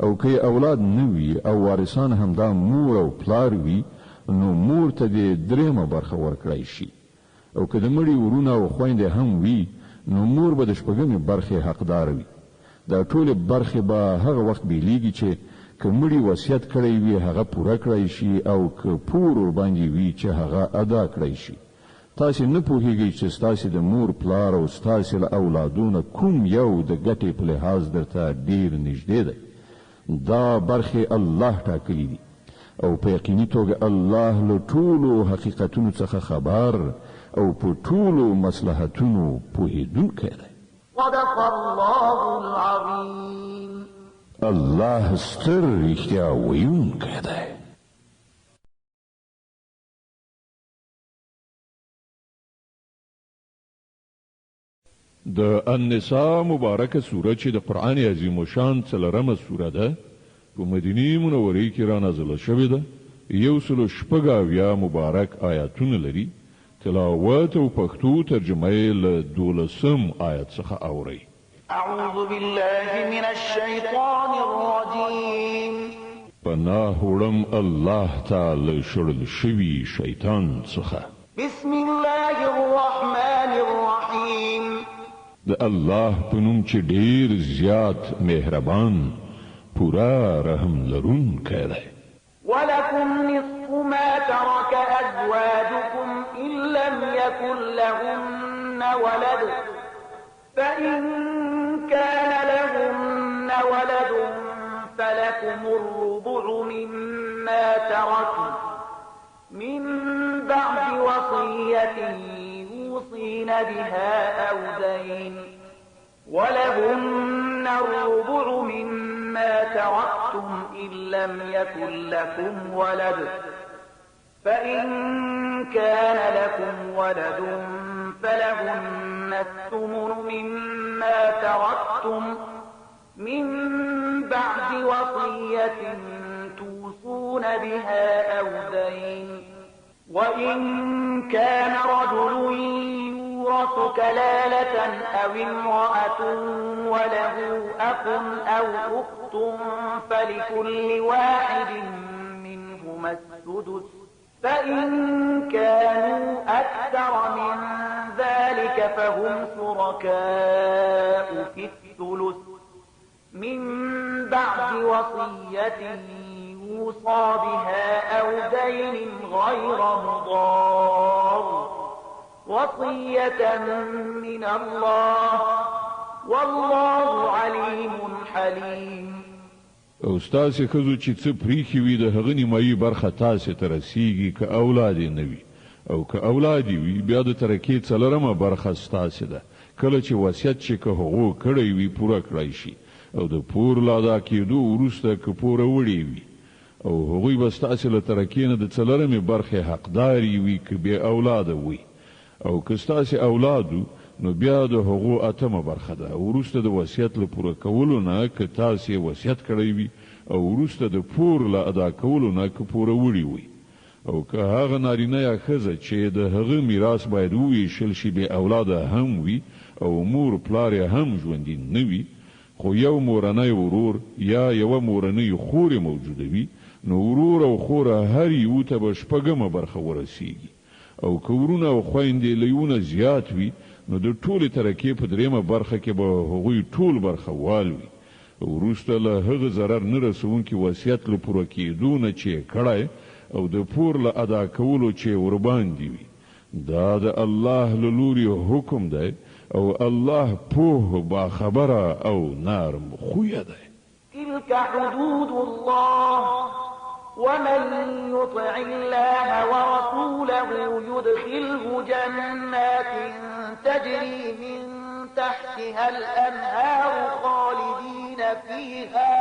او که اولاد نه وي او وارثان همدا مور او پلار وي نو مور ته د دریمه برخه ورکړی شي او که د مړي ورونه او خویندې هم وي نو مور به د شپږمې برخې حقدار وي. دا ټولې برخې به هغه وخت بیلیږي چې که مړي وصیت کړی وي هغه پوره کړی شي او که پور ورباندې وي چې هغه ادا کړی شي. تاسو نه پوهیږئ چې ستاسو د مور پلار او ستاسو له اولادونو کوم یو د ګټې په لحاظ درته ډیر نږدې دی. دا برخه الله ټاکلي دي او په یقیني توګه الله له ټولو حقیقتونو څخه خبر او په ټولو مصلحتونو پوهیدونکی دی. صدق الله العظیم. الله ستر رښتیا ویونکی دی. د النساء مبارکه سوره چې د قرآن عظیم شان څلورمه سوره ده په مدینه منوره کې را نازله شوې ده. 146 مبارک آیاتونه لري. تلاوت او پښتو ترجمه یې له 12 آیت څخه اورئ. اعوذ بالله من الشیطان الرجیم. پناه وړم الله تعالی شړل شوي شیطان څخه. بسم الله الرحمن الرحیم. د الله په نوم چې ډیر زیات مهربان پورا رحم لرونکی دی. ولكم نصف ما ترك أزواجكم إن لم يكن لهن ولد فإن كان لهن ولد فلكم الربع مما تركوا من بعد وصية يوصين بها أو دين ولهن الربع مما تركتم إن لم يكن لكم ولد فإن كان لكم ولد فلهن الثمن مما تركتم من بعد وصية توصون بها أو دين وإن كان رجل يورث كلالة أو امرأة وله أخ أو أخت فلكل واحد منهما السدس فإن كانوا أكثر من ذلك فهم شركاء في الثلث من بعد وصية يوصى بها أو دين غير مضار وصية من الله والله عليم حليم. او ستاسې ښځو چې څه پریښي وي د هغه نیمایي برخه تاسې ته رسیږي که اولاد یې نه وي او که اولاد یې وي بیا د ترکې څلورمه برخه ستاسې ده. کله چې وصیت چې که هغو کړی وي پوره کړی شي او د پور له ادا کېدو وروسته که پوره وړی وي او هغوی به ستاسې له ترکې نه د څلورمې برخې حقدار وي که بې اولاده وي او که ستاسې اولادو نو بیا د هغو اتمه برخه ده. وروسته د وصیت له پوره کولو نه که تاسې وصیت کړی وي او وروسته د پور له ادا کولو نه که پوره وړي وي او که هغه نارینه یا ښځه چې د هغه میراث باید وویشل شي بې اولاده هم وي او مور پلار یې هم ژوندي نه وي خو یو مورنی ورور یا یوه مورنۍ خور موجوده وي نو ورور او خوره هر یو ته به شپږمه برخه ورسیږي او که ورونه او خویندې له یونه زیات وي نو د ټولې ترکې په دریمه برخه کې به هغوی ټول برخه والوي. وروسته له هغه ضرر نه رسونکي وصیت له پوره کېدو نه چې یې کړی او د پور له ادا کولو چې ورباندې وي. دا د الله له لوري حکم دی او الله پوه باخبره او نرم خویه دی. تلك حدود الله ومن يطع الله ورسوله يدخله جنات تجري من تحتها الأنهار خالدين فيها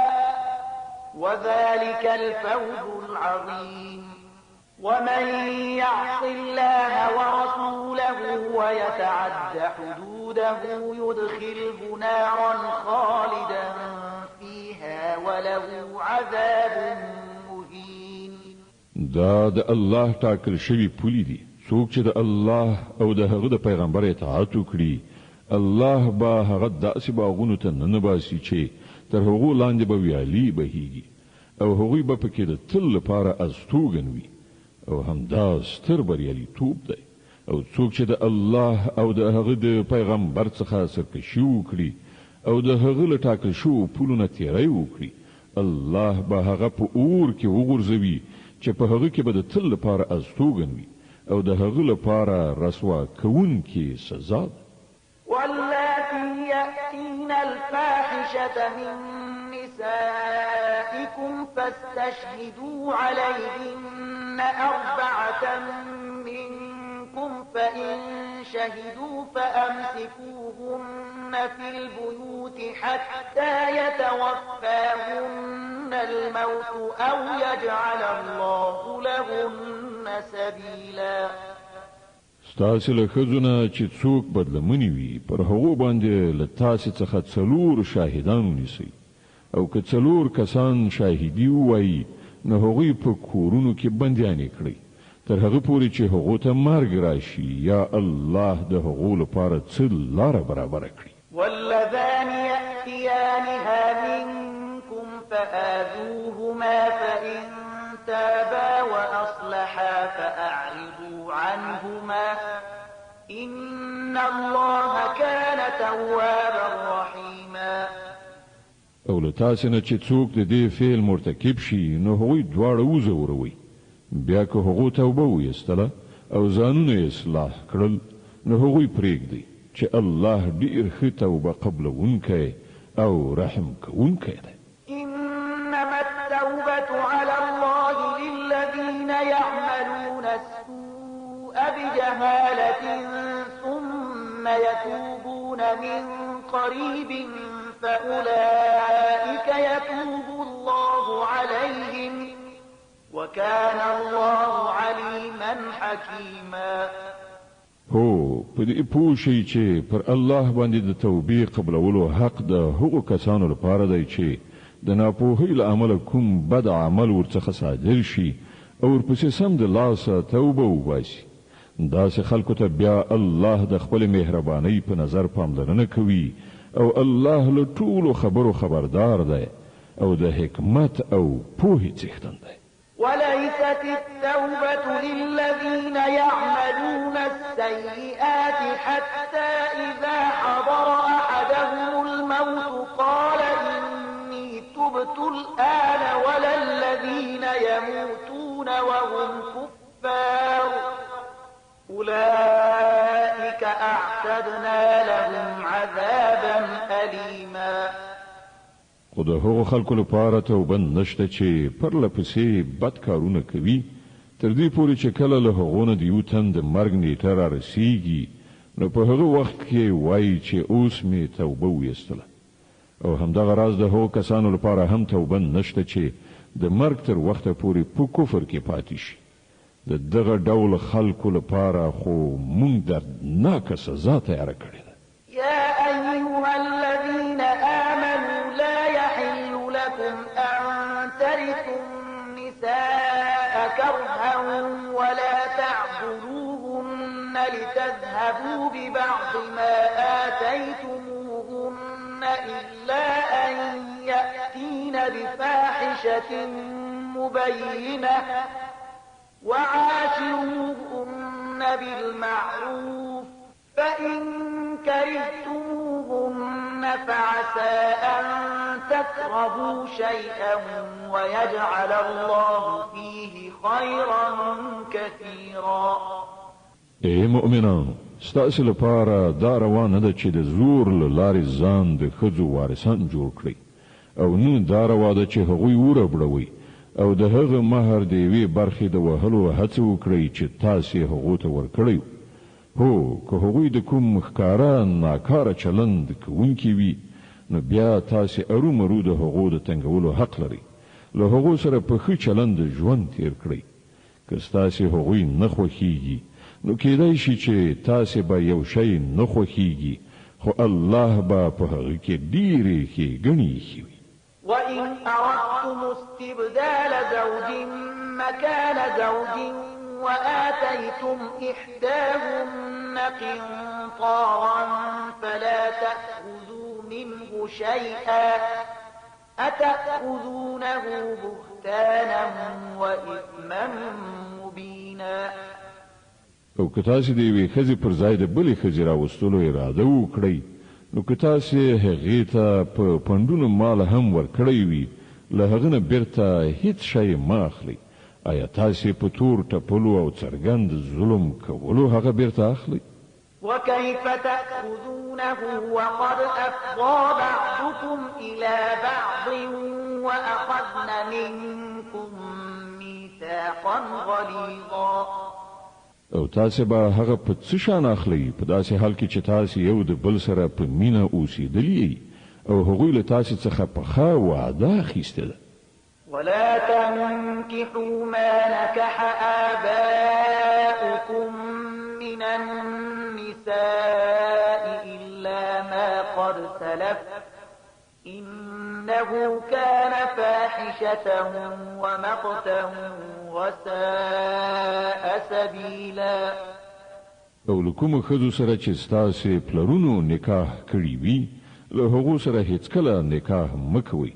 وذلك الفوز العظيم. ومن يعص الله ورسوله ويتعد حدوده يدخله نارا خالدا فيها وله عذاب مهين. دا د الله ټاکل شوی پولی دي. څوک چې د الله او د هغه د پیغمبر اطاعت وکړي الله به هغه داسې باغونو ته ننباسي چې تر هغو لاندې به ویالې بهیږي او هغوی به پکې د تل لپاره استوګن وي او همدا ستر بریالیتوب دی. او څوک چې د الله او د هغه د پیغمبر څخه سرکشي وکړي او د هغه له ټاکل شوو پولو نه تیری وکړي الله به هغه په اور کې وغورځوي چې په هغه کې به د تل لپاره استوګن وي او د هغه لپاره رسوا کوونکی سزا ده. واللاتي يأتين الفاحشة من نسائكم فاستشهدوا عليهن 4 منكم فإن شهدوا فأمسكوهن في البيوت حتى يتوفاهن الموت أو يجعل الله لهن سبيلا. ستاسې له ښځو نه چې څوک بدلمنې وي پر هغو باندې له تاسې څخه 4 شاهدان ونیسئ او که 4 کسان شاهدي ووایي نو هغوی په کورونو کې بندیانې کړئ تر هغه پورې چې هغو ته مرګ راشي یا الله د هغو لپاره څه لاره برابره کړي. واللذان يأتيانها منكم فآذوهما فإن تابا وأصلحا فأعرضوا عنهما إن الله كان توابا رحيما. او له تاسې نه چې څوک د دې فعل مرتکب شي نو هغوی دواړه وځوروئ بیا که هغو توبه ویستله او ځانونه یې اصلاح کړل نو هغوی پرېږدئ چې الله ډېر ښه توبه قبلونکی او رحم کوونکی دی. إنما التوبة على الله للذين يعملون السوء بجهالة ثم يتوبون من قريب فأولئك يتوب الله عليهم وكان الله عليما حكيما. هو په دې پوه شئ چې پر الله باندې د توبې قبلولو حق د هغو کسانو لپاره دی چې د ناپوهۍ له امله کوم بد عمل ورڅخه صادر شي او ورپسې سم د لاسه توبه وباسي. داسې خلکو ته بیا الله د خپل مهربانۍ په نظر پاملرنه کوي او الله له ټولو خبرو خبردار دی او د حکمت او پوهې څښتن دی. وليست التوبة للذين يعملون السيئات حتى إذا حضر أحدهم الموت قال إني تبت الآن ولا الذين يموتون وهم كفار أولئك أعتدنا لهم عذابا أليما. خو د هغو خلکو لپاره توبه نشته چې پرلپسې بد کارونه کوي تر دې پورې چې کله له هغو نه د یو تن د مرګ نیټه رارسیږي نو په هغه وخت کې وایي چې اوس مې توبه ویستله. او همدغه راز د هغو کسانو لپاره هم توبه نشته چې د مرګ تر وخته پورې په کفر کې پاتې شي. د دغه ډول خلکو لپاره خو مونږ دردناکه سزا تیاره کړې ده. يا أيها الذين آمنوا لا يحل لكم أن ترثوا النساء كرها ولا تعضلوهن لتذهبوا ببعض ما آتيتموهن إلا أن يأتين بفاحشة مبينة وعاشروهن بالمعروف فإن كرهتموهن فعسى أن تكرهوا شيئا ويجعل الله فيه خيرا كثيرا. اے مؤمنانو ستاسو لپاره دا روانه ده چې د زور له لارې ځان د ښځو وارثان جوړ کړئ او نو دا روا ده چې هغوی وربړوئ او د هغه مهر د یوې برخې د وهلو هڅه وکړئ چې تاسې هغو ته ورکړی. هو که هغوی د کوم ښکاره ناکاره چلند کوونکي وي نو بیا تاسې ارومرو د هغو د تنګولو حق لرئ. له هغو سره په ښه چلند ژوند تیر کړئ. که ستاسې هغوی نه خوښیږي نو کېدای شي چې تاسې به یو شی نه خوښیږي خو الله به په هغه کې ډېرې ښېګڼې ایښې وي. وإن أردتم استبدال زوج مكان زوج وآتيتم إحداهن قنطارا فلا تأخذوا منه شيئا أتأخذونه بهتانا وإثما مبينا. او که تاسې د یوې ښځې پر ځای د بلې ښځې راوستلو اراده وکړئ نو که تاسې هغې ته په پنډونو مال هم ورکړی وي له هغه نه بیرته هیڅ شی مه اخلئ آیا تاسو په تور ټپلو او څرګند ظلم کولو هغه بیرته اخلي؟ وكيف تأخذونه وقد أفضى بعضكم إلى بعض وأخذن منكم ميثاقا غليظا. او تاسو به هغه په څه شان اخلي په داسې حال کې چې تاسو یو د بل سره په مینه اوسېدلی او هغوی له تاسو څخه په ښه وعده اخیسته ده. ولا تنكحوا ما نكح آباؤكم من النساء إلا ما قد سلف إنه كان فاحشة ومقتا وساء سبيلا. او لکوم خذو سره چې ستاسو پلرونو نکاح کړی وي له هغو سره هیڅ کله نکاح مکوئ.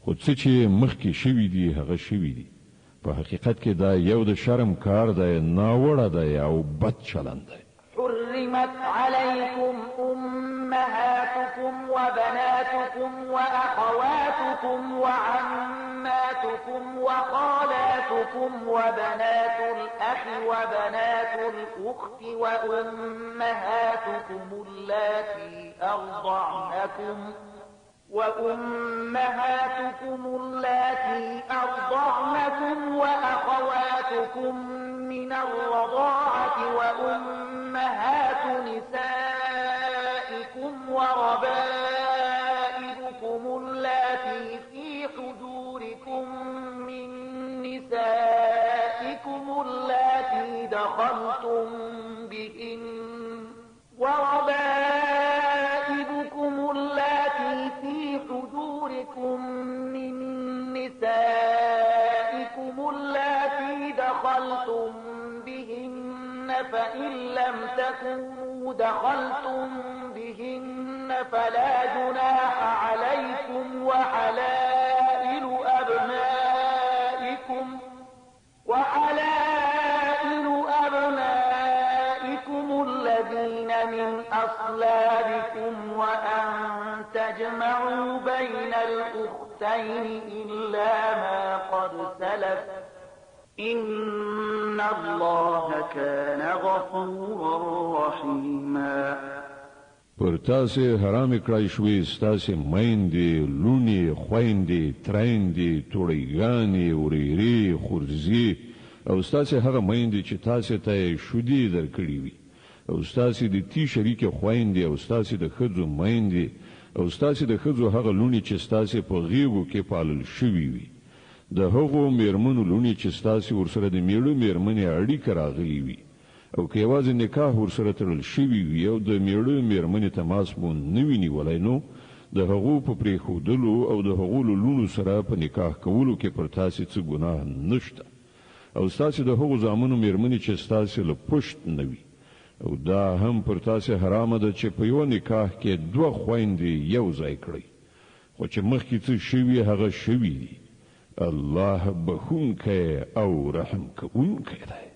خو څه چې مخکې شوي دي هغه شوي دي. په حقیقت کې دا یو د شرم کار دی، ناوړه دی او بد چلند دی. حرمت عليكم أمهاتكم وبناتكم وأخواتكم وعماتكم وخالاتكم وبنات الأخ وبنات الأخت وأمهاتكم اللاتي أرضعنكم وأخواتكم من الرضاعة وأمهات نسائكم وربائبكم اللاتي في حجوركم من نسائكم اللاتي دخلتم بهن وربائبكم اللاتي في حجوركم من نسائكم اللاتي دخلتم بهن فإن لم تكونوا دخلتم بهن فلا جناح عليكم وحلائل أبنائكم الذين من أصلابكم وأن تجمعوا بين الأختين إلا ما قد سلف إن الله كان غفورا رحيما. پر تاسو حرام کړی شوې ستاسو میندې، لونې، خویندې، ترېندې، توړیګانې، ورېرې، خورزي او ستاسو هغه میندې چې تاسو ته شودي درکړي وي او ستاسو د تی شریک خویندې او ستاسو د خځو میندې او ستاسو د خځو هغه لونې چې ستاسو په غیږو کې پالل شوي وي. د هغو میرمنو لونې چې ستاسو ورسره د میړه میرمنې اړیکه راغلي وي او که یوازې نکاح ورسره تړل شوي وي او د میړه میرمنې تماس مو نه وي نیولی نو د هغو په پرېښودلو او د هغو له لونو سره په نکاح کولو کې پر تاسې څه ګناه نشته. او ستاسې د هغو زامنو میرمنې چې ستاسې له پشت نه وي او دا هم پر تاسې حرامه ده چې په یو نکاح کې دوه خویندې یو ځای کړئ. خو چې مخکې څه شوي هغه شوي دي. الله بخونکی او رحم کوونکی دی.